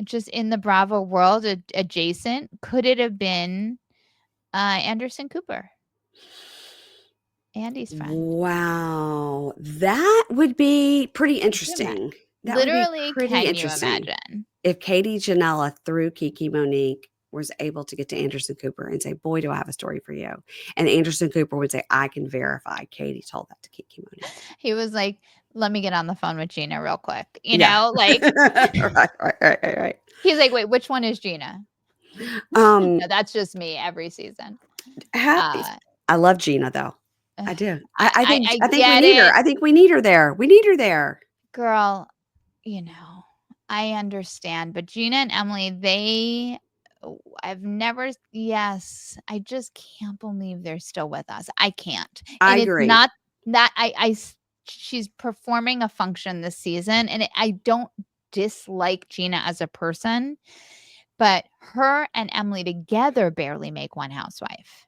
just in the Bravo world adjacent? Could it have been, Anderson Cooper, Andy's friend? Wow. That would be pretty Could you ima interesting. That would be literally, pretty can you interesting. imagine? If Katie Janela through Kiki Monique was able to get to Anderson Cooper and say, "Boy, do I have a story for you." And Anderson Cooper would say, "I can verify Katie told that to Kiki Monique." He was like, "Let me get on the phone with Gina real quick," Yeah. like, Right. he's like, "Wait, which one is Gina?" Um, No, that's just me every season. ha Uh, I love Gina, though. I do. I I think we get need her. it, I think we need her there. We need her there. girl, you know, I understand, but Gina and Emily, I've never yes, I just can't believe they're still with us. I can't. I And it's agree. not that she's performing a function this season, and I don't dislike Gina as a person, but her and Emily together barely make one housewife.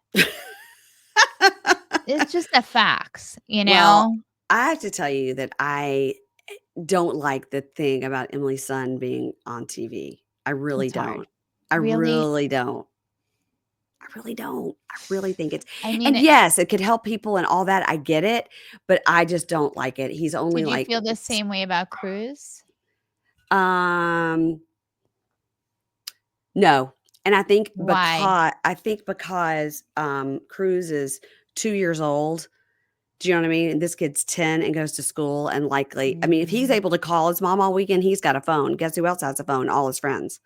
It's just the facts, you Well, know? I have to tell you that I don't like the thing about Emily's son being on TV. I really It's hard. don't. I Really, really don't. I really don't. I really think it's I mean, and yes, it could help people and all that, I get it, but I just don't like it. He's only did you like feel the s same way about Cruz? um, no, and Why? I think because, Cruz is 2 years old, do you know what I mean? And this kid's 10 and goes to school and likely I mean, if he's Mm, able to call his mom all weekend, he's got a phone. Guess who else has a phone? All his friends.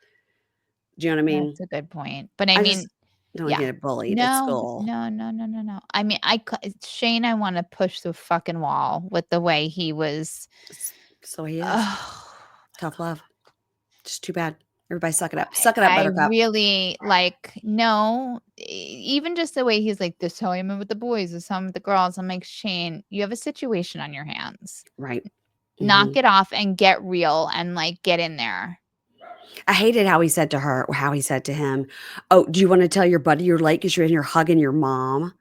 Do you know what I mean? that's a good point, but I I mean, just don't wanna yeah. get bullied at No, school. no, no, no, no, no. I mean, Shane, I wanna push the fucking wall with the way he was It's so he is. oh Tough love. Just too bad. Everybody suck it up. I Suck it up, I buttercup. really like, no, even just the way he's like, "This is how I'm in with the boys, this is how I'm with the girls." I'm like, "Shane, you have a situation on your hands. Right. Knock Mhm. it off and get real and, like, get in there." I hated how he said to her or how he said to him, "Oh, do you wanna tell your buddy you're late because 'cause you're in here hugging your mom?"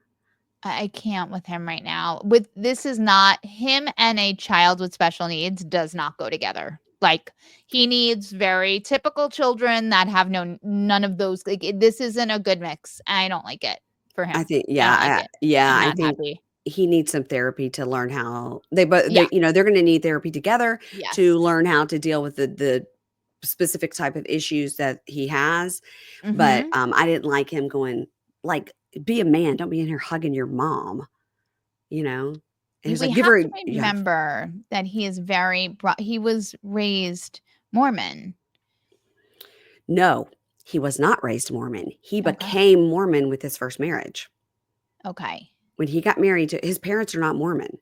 I can't with him right now. With this is not him and a child with special needs does not go together. Like, he needs very typical children that have none of those, like, this isn't a good mix. I don't like it for I him. think I don't like yeah, it. yeah, I'm I not think happy. he needs some therapy to learn how Yeah. they're gonna need therapy together Yes. to learn how to deal with the specific type of issues that he has, but, Mhm. I didn't like him going, like, "Be a man, don't be in here hugging your mom," you know? And he's We like, "Give have her to a" yeah. remember that he is he was raised Mormon. No, he was not raised Mormon. He Okay. became Mormon with his first marriage. Okay. When he got married to his parents are not Mormon.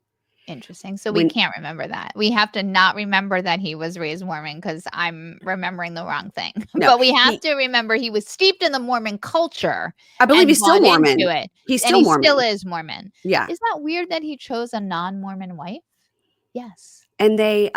Interesting. So we When can't remember that. We have to not remember that he was raised Mormon because I'm remembering the wrong thing. no, But we have he to remember he was steeped in the Mormon culture I believe and he's still bought into Mormon. it, He's and still he still Mormon. is Mormon. Yeah. Is that weird that he chose a non-Mormon wife? Yes. And they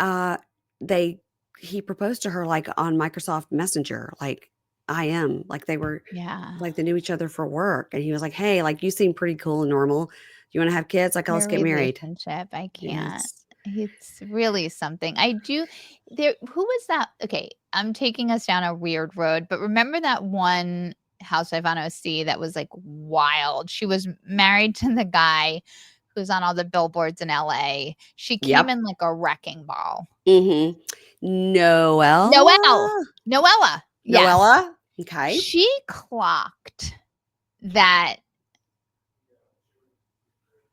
he proposed to her, like, on Microsoft Messenger, like, IM, like, they were Yeah. like, they knew each other for work, and he was like, "Hey, like, you seem pretty cool and normal. You wanna have kids? Like, let's Their get married." relationship, I can't. Yes. It's really something. I do there who was that? Okay, I'm taking us down a weird road, but remember that one housewife on OC that was, like, wild? She was married to the guy who's on all the billboards in LA. She came Yep. in like a wrecking ball. Mhm. Noelle. Noella? Noella, yes. Noella? Okay. She clocked that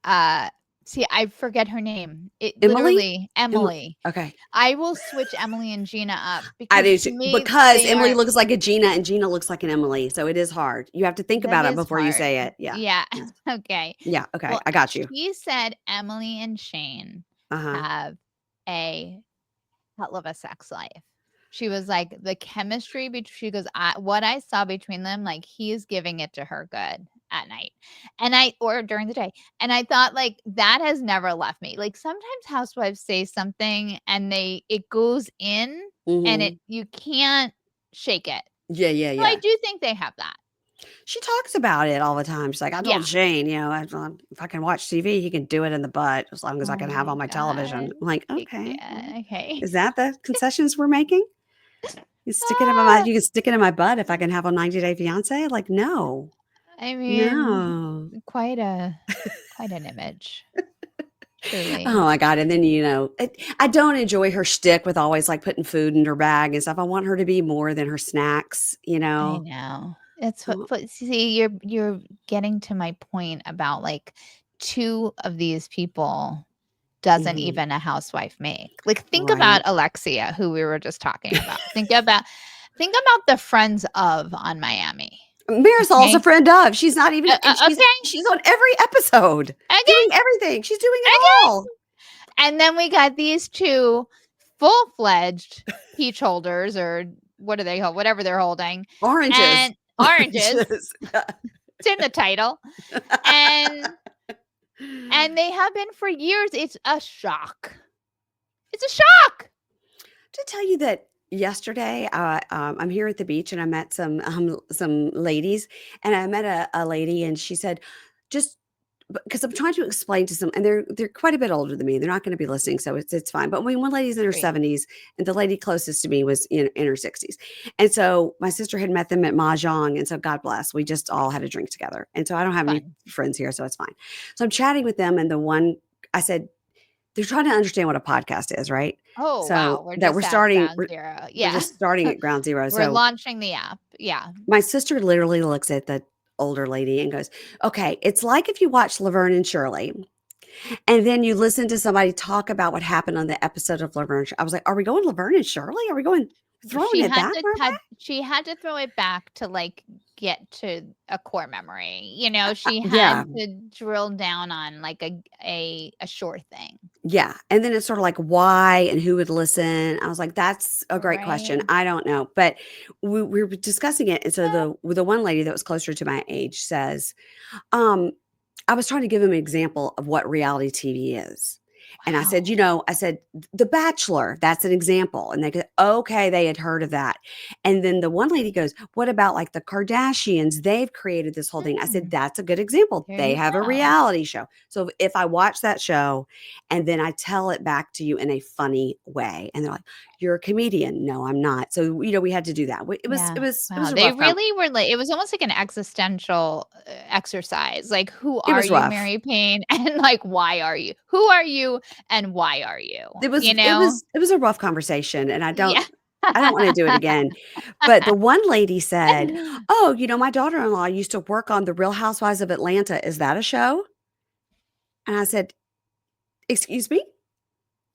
uh, see, I forget her name. It Emily? literally Em Emily. okay. I will switch Emily and Gina up I because do to too, me, because they Emily are looks like a Gina and Gina looks like an Emily, so it is hard. You have to think that about it is before you hard. say it. Yeah. Yeah, Yes. okay. Yeah, okay, Well, I got you. she said Emily and Shane Uh-huh. have a hell of a sex life. She was like, the chemistry she goes, what I saw between them, like he's giving it to her good at night. And or during the day. And I thought like that has never left me. Like sometimes housewives say something and it goes in and Mhm. you can't shake it. Yeah, yeah, So I yeah. do think they have that. She talks about it all the time. She's like, "I Yeah. told Shane, if I can watch TV, he can do it in the butt as long as I Oh can have my on my television." God. I'm like, "Okay, well, Yeah. Okay. is that the concessions we're making? Ah, You can stick it in my butt if I can have a 90 Day Fiancé?" Like, "No. I mean, No." quite an image, Oh truly. my god, and then, I don't enjoy her shtick with always, like, putting food in her bag and stuff. I want her to be more than her snacks, you I know? know. It's what Oh, but see, you're getting to my point about, like, 2 of these people doesn't mhm, even a housewife make. Like, think about right. Alexia, who we were just talking about. Think about the friends of on Miami, Marisol's a okay? friend of. She's not even and Okay, she's on every episode okay, doing everything. She's doing it okay. all. And then we got these 2 full-fledged peach holders or what do they hold? Whatever they're holding, Oranges. and oranges, Oranges. Yeah. it's in the title, and they have been for years. It's a shock. It's a shock. To tell you that yesterday, I'm here at the beach and I met some ladies, and I met a lady and she said, just because I'm trying to explain to some, and they're quite a bit older than me. They're not going to be listening, so it's fine. But when one lady's in her Great. 70s, and the lady closest to me was in her 60s, and so my sister had met them at mahjong, and so God bless, we just all had a drink together, and so I don't have any Fun. friends here, so it's fine. So I'm chatting with them, and the one I said they're trying to understand what a podcast is, right? Oh, wow. So We're that just at ground zero. we're Yeah. just starting at ground zero. We're So launching the app. Yeah. my sister literally looks at the older lady and goes, "Okay, it's like if you watch Laverne and Shirley and then you listen to somebody talk about what happened on the episode of Laverne." I was like, "Are we going Laverne and Shirley? Are we going throwing it that far back?" She had to throw it back to like get to a core memory. She Yeah. had to drill down on like a sure thing. Yeah, and then it's sort of like why and who would listen. I was like, "That's a great question. Right. I don't know." But we were discussing it, and so the one lady that was closer to my age says, um, I was trying to give him an example of what reality TV is. And I said, Wow. I said, The Bachelor, that's an example. And they go, okay, they had heard of that. And then the one lady goes, what about like the Kardashians? They've created this whole thing. I said, Hmm. that's a good example. There They you have a go. reality show. So if I watch that show and then I tell it back to you in a funny way, and they're like, you're a comedian. No, I'm not. So, we had to do that. Yeah. It Wow. was a They rough time. really were like, it was almost like an existential exercise. Like, who It are was you, rough. Mary Payne? And like, why are you? Who are you and why are you? It was You it know? was it was a rough conversation, and Yeah. I don't wanna do it again, but the one lady said, "Oh, my daughter-in-law used to work on The Real Housewives of Atlanta. Is that a show?" And I said, "Excuse me?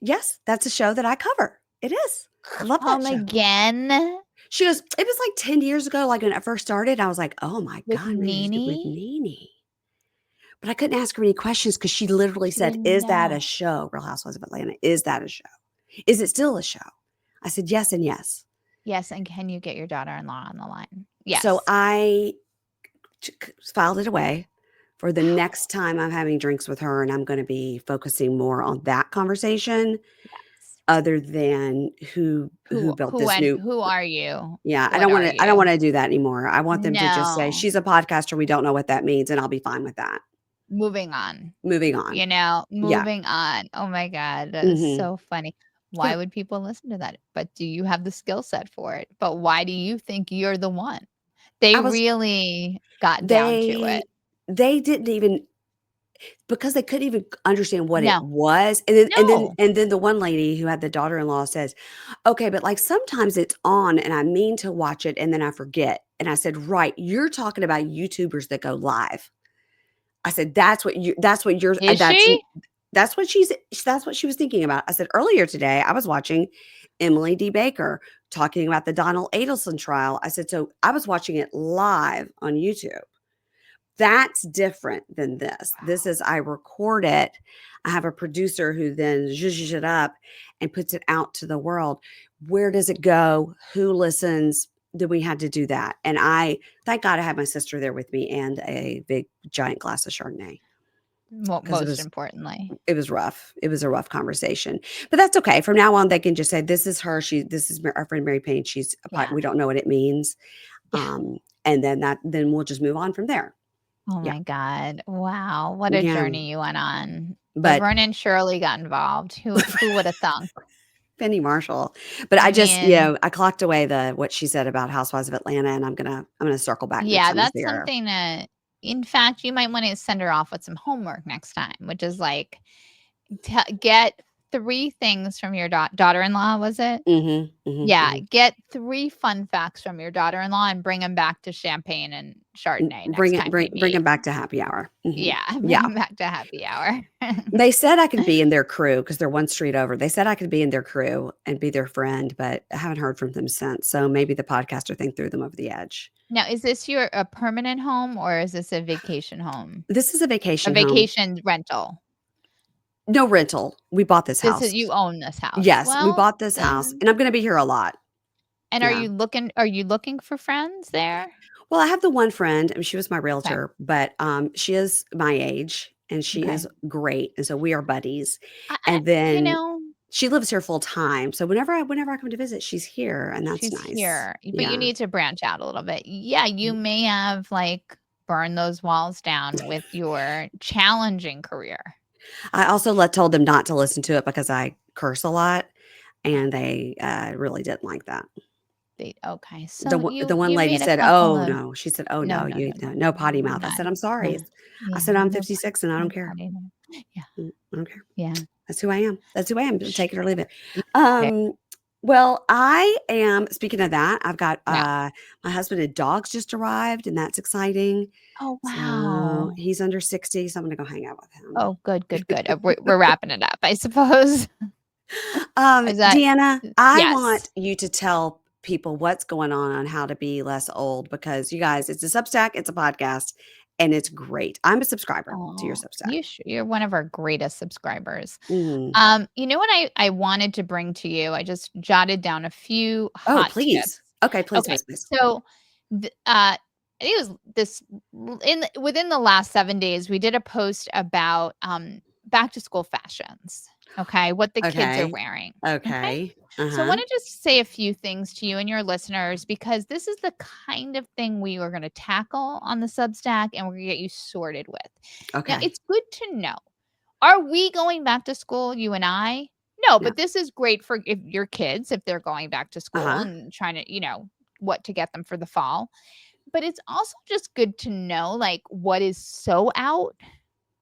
Yes, that's a show that I cover. It is. I love that Come show." again She goes, "It was like 10 years ago, like, when it first started." I was like, "Oh my with god, maybe she's with Nene? NeNe." But I couldn't ask her any questions because she literally She said, didn't "Is that a know. show, Real Housewives of Atlanta? Is that a show? Is it still a show?" I said, "Yes and yes." Yes, and can you get your daughter-in-law on the line? So Yes. I filed it away for the Wow. next time I'm having drinks with her, and I'm gonna be focusing more on that conversation Yes. other than who built this new. Who are you? Yeah, What are I don't you? wanna do that anymore. I want them to just say, No. "She's a podcaster, we don't know what that means," and I'll be fine with that. Moving on. Moving on. Yeah. Moving on. Oh my god, that is Mhm. so funny. Why Yeah. would people listen to that? But do you have the skill set for it? But why do you think you're the one? They I was really got down to it. they they didn't even because they couldn't even understand what it No. was, No. and then the one lady who had the daughter-in-law says, "Okay, but, like, sometimes it's on and I mean to watch it and then I forget." And I said, "Right, you're talking about YouTubers that go live." I said, that's what you're Is she? that's what she was thinking about." I said, "Earlier today, I was watching Emily D. Baker talking about the Donald Adelson trial." I said, "So I was watching it live on YouTube." That's different than this. This is I record it. I have a producer who then zhuzhes it up and puts it out to the world. Where does it go? Who listens? Then we had to do that. And I thank God I had my sister there with me and a big giant glass of Chardonnay because Most importantly. it was rough. It was a rough conversation, but that's okay. From now on, they can just say, "This is her. This is our friend Mary Payne. She's a Yeah. we don't know what it means," Yeah. and then we'll just move on from there. Oh Yeah, my God. Wow. What a yeah. journey you went on. But Laverne and Shirley got involved. Who would have thunk? Penny Marshall. But I I just, mean, I clocked away what she said about Housewives of Atlanta, and I'm gonna circle back next yeah, time I that's see her. something that, in fact, you might want to send her off with some homework next time, which is like get 3 things from your daughter-in-law, was it? Mhm, mhm, Yeah, mhm. get 3 fun facts from your daughter-in-law and bring them back to Champagne and Chardonnay next Bring it time you bring meet. him back to happy hour. Mhm. Yeah, bring Yeah. them back to happy hour. They said I could be in their crew because 'cause they're one street over. They said I could be in their crew and be their friend, but I haven't heard from them since, so maybe the podcaster thing threw them over the edge. Now, is this a permanent home or is this a vacation home? This is a A vacation home. vacation rental? No rental. We bought this This is house. you own this house. Yes, we Well, bought this house, then and I'm gonna be here a lot. and Yeah. are you looking for friends there? Well, I have the one friend, and she was my Okay, realtor, but, she is my age, and she is okay. great, and so we are buddies, I and then know, she lives here full time, so whenever I come to visit, she's here, and that's she's nice. here, but you Yeah. need to branch out a little bit. Yeah, you Mm. may have, like, burned those walls down with your challenging career. I also told them not to listen to it because I curse a lot, and they, really didn't like that. Okay, The so one the one you lady made a said, couple "Oh, of no." She said, "Oh, no, no, no, no, you no, no potty mouth." I not said, "I'm no, sorry." I yeah, said, "I'm no 56 and I don't care. potty, no. Yeah, I don't care. yeah. That's who I am. That's who I am. Take it or leave it." Yeah, okay. Um, well, I am speaking of that, I've got, Yeah. my husband and dogs just arrived, and that's exciting. Oh, So, wow. he's under 60, so I'm gonna go hang out with him. Oh, good, good, good. We're wrapping it up, I suppose. Is that Deanna, I yes. want you to tell people what's going on How to Be Less Old because you guys, it's a Substack, it's a podcast, and it's great. I'm a subscriber to your Oh, Substack. you're one of our greatest subscribers. Mhm. You know what I wanted to bring to you? I just jotted down a few Oh, hot tips. please. Okay, please, Okay, please, please. so I think it was within the last 7 days, we did a post about back to school fashions. Okay, what the kids are Okay. wearing. Okay, Okay. so I Uh-huh. want to just say a few things to you and your listeners because this is the kind of thing we are going to tackle on the Substack and we're going to get you sorted with. Now, Okay. it's good to know. Are we going back to school, you and I? No, No. but this is great for if your kids, if they're going back to school Uh-huh. and trying to, what to get them for the fall. But it's also just good to know like what is so out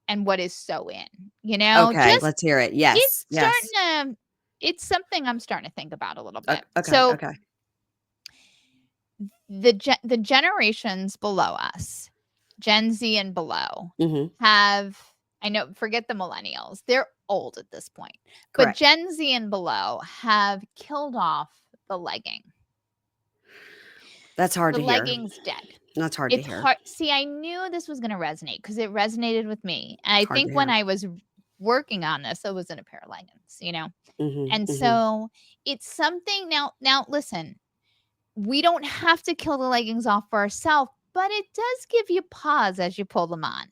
and what is so in. Okay, Just let's hear it. it's Yes. starting Yes. to it's something I'm starting to think about a little bit. Okay. So Okay. the generations below us, Gen Z and below, Mhm. have I know forget the millennials. They're old at this point. But Correct. Gen Z and below have killed off the legging. That's hard The to hear. legging's dead. That's hard to It's hear. hard. See, I knew this was gonna resonate because it resonated with me. And I Hard to think when hear. I was working on this, I was in a pair of leggings. Mhm. And Mhm. so it's something now listen, we don't have to kill the leggings off for ourselves, but it does give you pause as you pull them on.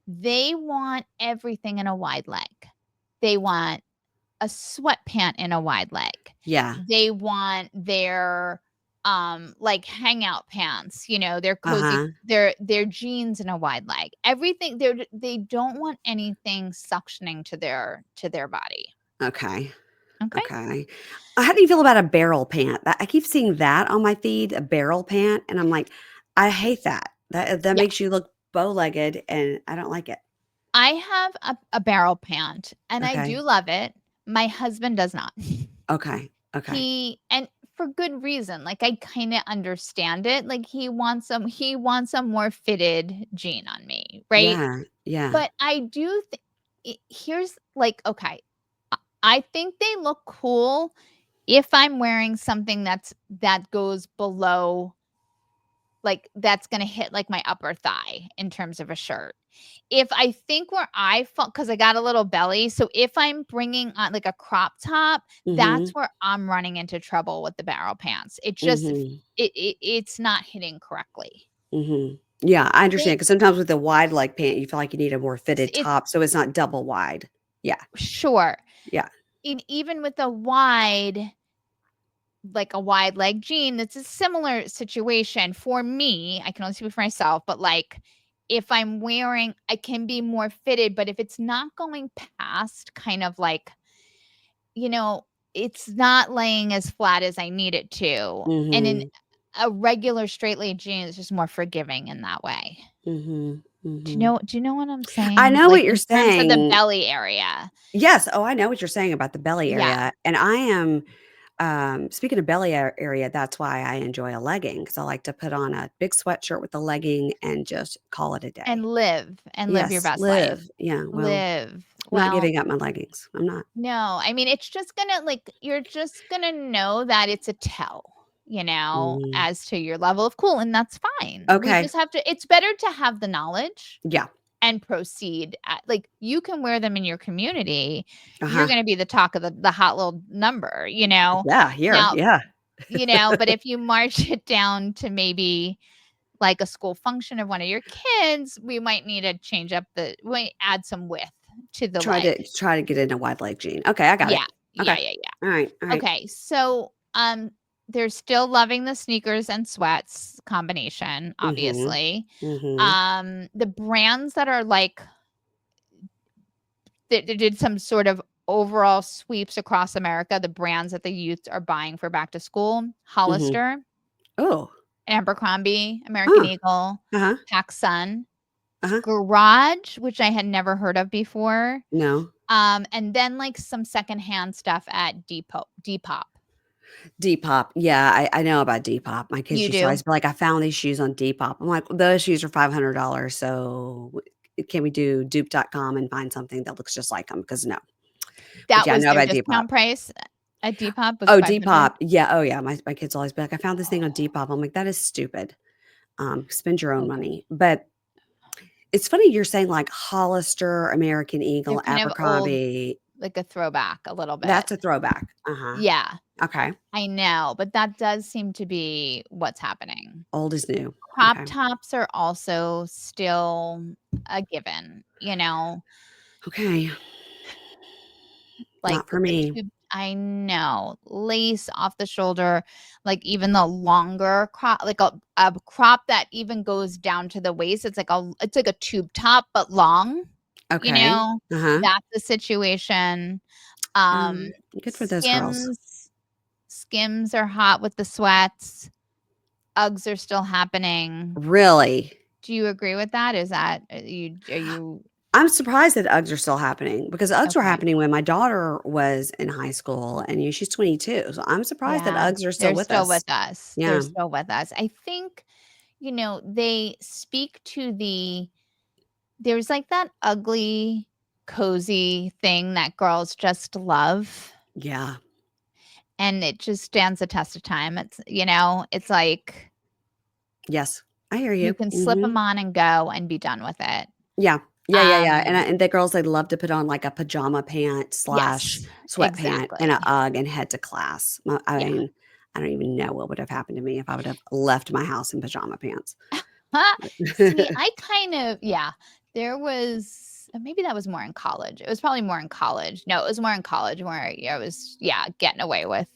They want everything in a wide leg. They want a sweatpant in a wide leg. Yeah. They want their like hangout pants, their cozy Uh-huh. their jeans in a wide leg. Everything they don't want anything suctioning to their body. Okay. Okay? Okay. How do you feel about a barrel pant? I keep seeing that on my feed, a barrel pant, and I'm like, I hate that. That Yeah. makes you look bow-legged, and I don't like it. I have a barrel pant and I do Okay. love it. My husband does not. Okay. Okay. And for good reason. Like I kind of understand it. Like he wants a more fitted jean on me, right? Yeah. Yeah. But I do here's like okay, I think they look cool if I'm wearing something that goes below like, that's gonna hit, like, my upper thigh in terms of a shirt. If I think where I fall, because I got a little belly, so if I'm bringing on, like, a crop top, that's Mhm. where I'm running into trouble with the barrel pants. It just Mhm. it's not hitting correctly. Mhm. Yeah, I understand Think because sometimes with the wide leg pant, you feel like you need a more fitted it's top so it's not double wide. Yeah, sure. yeah. Even with a wide, like a wide leg jean, that's a similar situation for me. I can only speak for myself, but like if I'm wearing, I can be more fitted, but if it's not going past kind of like, you know, it's not laying as flat as I need it to. And in Mhm. a regular straight leg jean is just more forgiving in that way. Mhm. Do you Mhm. know what I'm I saying? know Like what you're in terms of the saying. belly area. Yes. Oh, I know what you're saying about the belly Yeah. area, and I am, speaking of belly area, that's why I enjoy a legging because I like to put on a big sweatshirt with a legging and just call it a day. And live your Yes, best life. live. Yeah, well, Live. I'm not Well, giving up my leggings. I'm not. no, I mean, it's just gonna like you're just gonna know that it's a tell, Mhm. as to your level of cool, and that's fine. We Okay. just have to it's better to have the knowledge Yeah. and proceed at like you can wear them in your community. You're Uh-huh. gonna be the talk of the hot little number, you know. Yeah, here, Now, yeah. but if you march it down to maybe like a school function of one of your kids, we might need to change up we might add some width to the leg. Try to get in a wide leg jean. Okay, I got it. Yeah. Okay. Yeah, yeah, yeah. Alright, alright. Okay, so, they're still loving the sneakers and sweats combination, Mhm. obviously. Mhm. The brands that are, like they did some sort of overall sweeps across America, the brands that the youth are buying for back to school: Mhm. Hollister, Oh. Abercrombie, American Huh. Eagle, Uh-huh. PacSun, Uh-huh. Garage, which I had never heard of before, No. and then, like, some secondhand stuff at Depop. Depop. Yeah, I know about Depop. My kids You used to do? always be like, "I found these shoes on Depop." I'm like, "Those shoes are $500, so can we do dupe.com and find something that looks just like them? Because no. But That yeah, I was know their about Depop. discount price at Depop was Oh, 500? Depop. Yeah, oh, yeah, my kids always be like, "I found this thing on Depop." I'm like, "That is stupid. Spend your own Okay. money." But it's funny you're saying, like, Hollister, American They're Eagle, kind of old, Abercrombie. like a throwback a little bit. That's a throwback. Uh-huh. Yeah, Okay. I know, but that does seem to be what's happening. Old is new. Crop Okay. tops are also still a given, Okay. like Not for with the me. tube. I know, lace off the shoulder, like even the longer crop, like a crop that even goes down to the waist. It's like a tube top, but long, you Okay. know? Uh-huh. That's the situation. Um, Good for those girls. Skims Skims are hot with the sweats. Uggs are still happening. Really? Do you agree with that? Is that are you I'm surprised that Uggs are still happening because Uggs were okay. happening when my daughter was in high school, and, she's 22, so I'm surprised that Yeah, Uggs are still they're with still with us. us. They're Yeah. still with us. I think, they speak to there's like that ugly, cozy thing that girls just love, Yeah. and it just stands the test of time. It's like Yes. I hear you you. can slip Mhm. them on and go and be done with it. Yeah. Yeah, yeah, yeah, and Um, the girls, they love to put on, like, a pajama pant slash yes, sweatpant and a exactly. UGG and head to class. I Yeah. mean, I don't even know what would have happened to me if I would have left my house in pajama pants. See, I kind of yeah, there was maybe that was more in college. It was probably more in college. No, it was more in college where I was, yeah, getting away with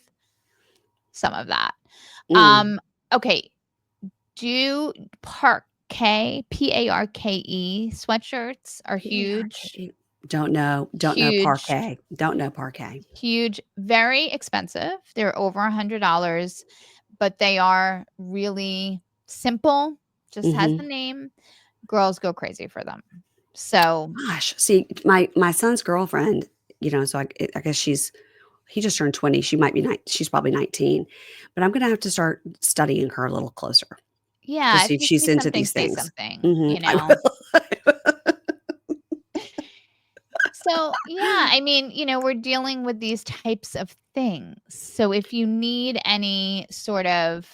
some of that. Mm. Um, okay, do Parquet, Parke sweatshirts are huge, PARK. Don't know huge, Parquet. Don't know Parquet. huge, very expensive. They're over $100, but they are really simple, just has the Mhm. name. Girls go crazy for them. So, Gosh, see, my son's girlfriend, so I guess he just turned 20, she's probably 19, but I'm gonna have to start studying her a little closer to yeah, see if if you she's see into something, these say things. something, Mhm, you I know? will. So, yeah, I mean, we're dealing with these types of things. So if you need any sort of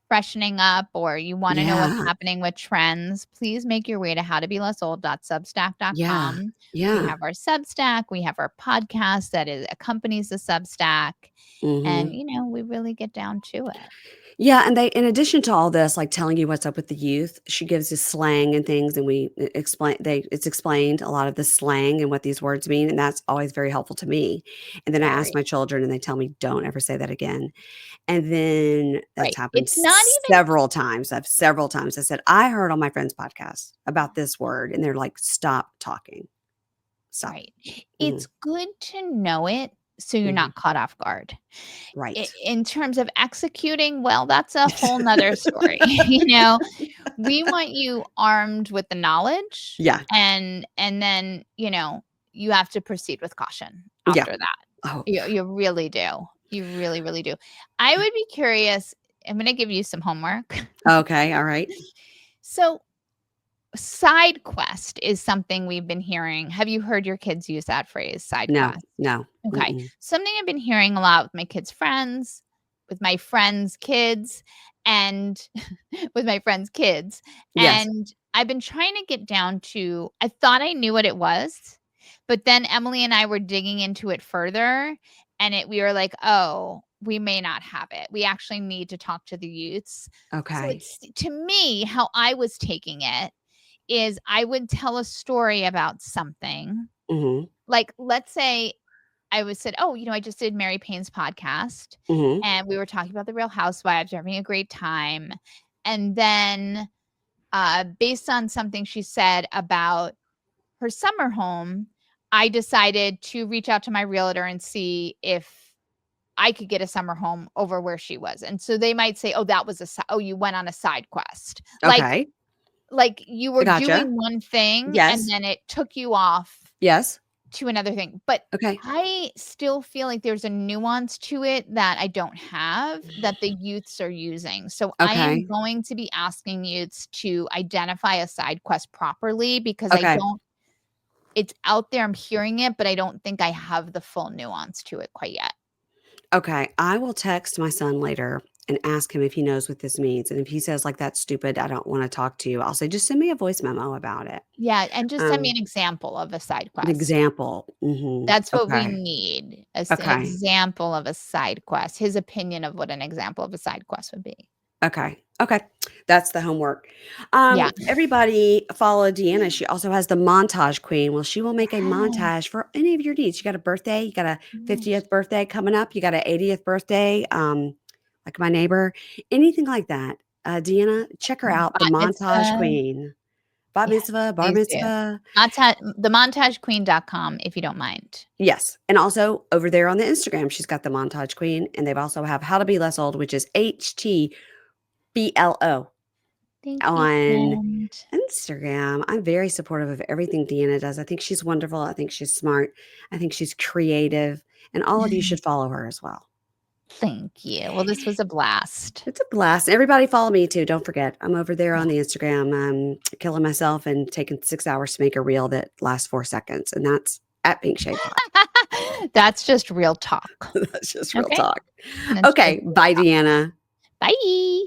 freshening up or you wanna know what's Yeah. happening with trends, please make your way to Yeah. howtobelessold.substack.com. We Yeah. have our Substack, we have our podcast that accompanies the Substack, and, Mhm. we really get down to it. Yeah, and they in addition to all this, like telling you what's up with the youth, she gives us slang and things, and we explain it's explained a lot of the slang and what these words mean, and that's always very helpful to me. And then I ask Very. my children, and they tell me, "Don't ever say that again." And then that's Right. happened It's not even several times. I said, "I heard on my friend's podcast about this word," and they're like, "Stop talking. Stop." right. Mhm, It's good to know it so you're mhm. not caught off guard. Right. In terms of executing, well, that's a whole 'nother story. We want you armed with the knowledge Yeah. and then, you have to proceed with caution Yeah. after that. Oh, You really do. You really, really do. I would be curious. I'm gonna give you some homework. okay, alright. So, side quest is something we've been hearing. Have you heard your kids use that phrase, side No, quest? no. Okay. Mm-mm. Something I've been hearing a lot with my kids' friends, with my friends' kids, and with my friends' kids. Yes. And I've been trying to get down to I thought I knew what it was, but then Emily and I were digging into it further and we were like, "Oh, we may not have it. We actually need to talk to the youths." So Okay. it's to me how I was taking it is I would tell a story about something. Mhm, Like let's say I was said, "Oh, I just did Mary Payne's podcast, mhm. and we were talking about the Real Housewives, having a great time." And then, based on something she said about her summer home, I decided to reach out to my realtor and see if I could get a summer home over where she was. And so they might say, "Oh, that was oh, you went on a side quest." Okay. Like you I were gotcha. doing one thing and Yes. then it took you off Yes. to another thing, but Okay. I still feel like there's a nuance to it that I don't have that the youths are using. So I am Okay. going to be asking youths to identify a side quest properly because I Okay. don't it's out there, I'm hearing it, but I don't think I have the full nuance to it quite yet. Okay. I will text my son later and ask him if he knows what this means, and if he says, like, "That's stupid, I don't wanna talk to you," I'll say, "Just send me a voice memo about it." Yeah, and just send me Um, an example of a side an quest. example. Mhm. That's what we Okay. need, an Okay. example of a side quest, his opinion of what an example of a side quest would be. Okay. Okay. That's the homework. Yeah. Everybody follow Deanna. She also has the Montage Queen. Well, she will make a Yes. montage for any of your needs. You got a birthday, you got a Yes. 50th birthday coming up, you got a 80th birthday, like my neighbor, anything like that. Deanna, check her out, the Bat Montage mitzvah. Queen. Bat Yes, mitzvah, bar please do. mitzvah. TheMontageQueen.com, if you don't mind. Yes. And also over there on the Instagram, she's got the Montage Queen. And they've also have How to Be Less Old, which is HTBLO. Thank you, On friend. Instagram. I'm very supportive of everything Deanna does. I think she's wonderful. I think she's smart. I think she's creative. And all of you should follow her as well. Thank you. Well, this was a blast. It's a blast. Everybody follow me too. Don't forget. I'm over there Yeah. on the Instagram. I'm killing myself and taking 6 hours to make a reel that lasts 4 seconds. And that's at Pink Shade Pod. That's just real talk. That's just real Okay? talk. That's just Okay. real Bye, talk. Deanna. Bye.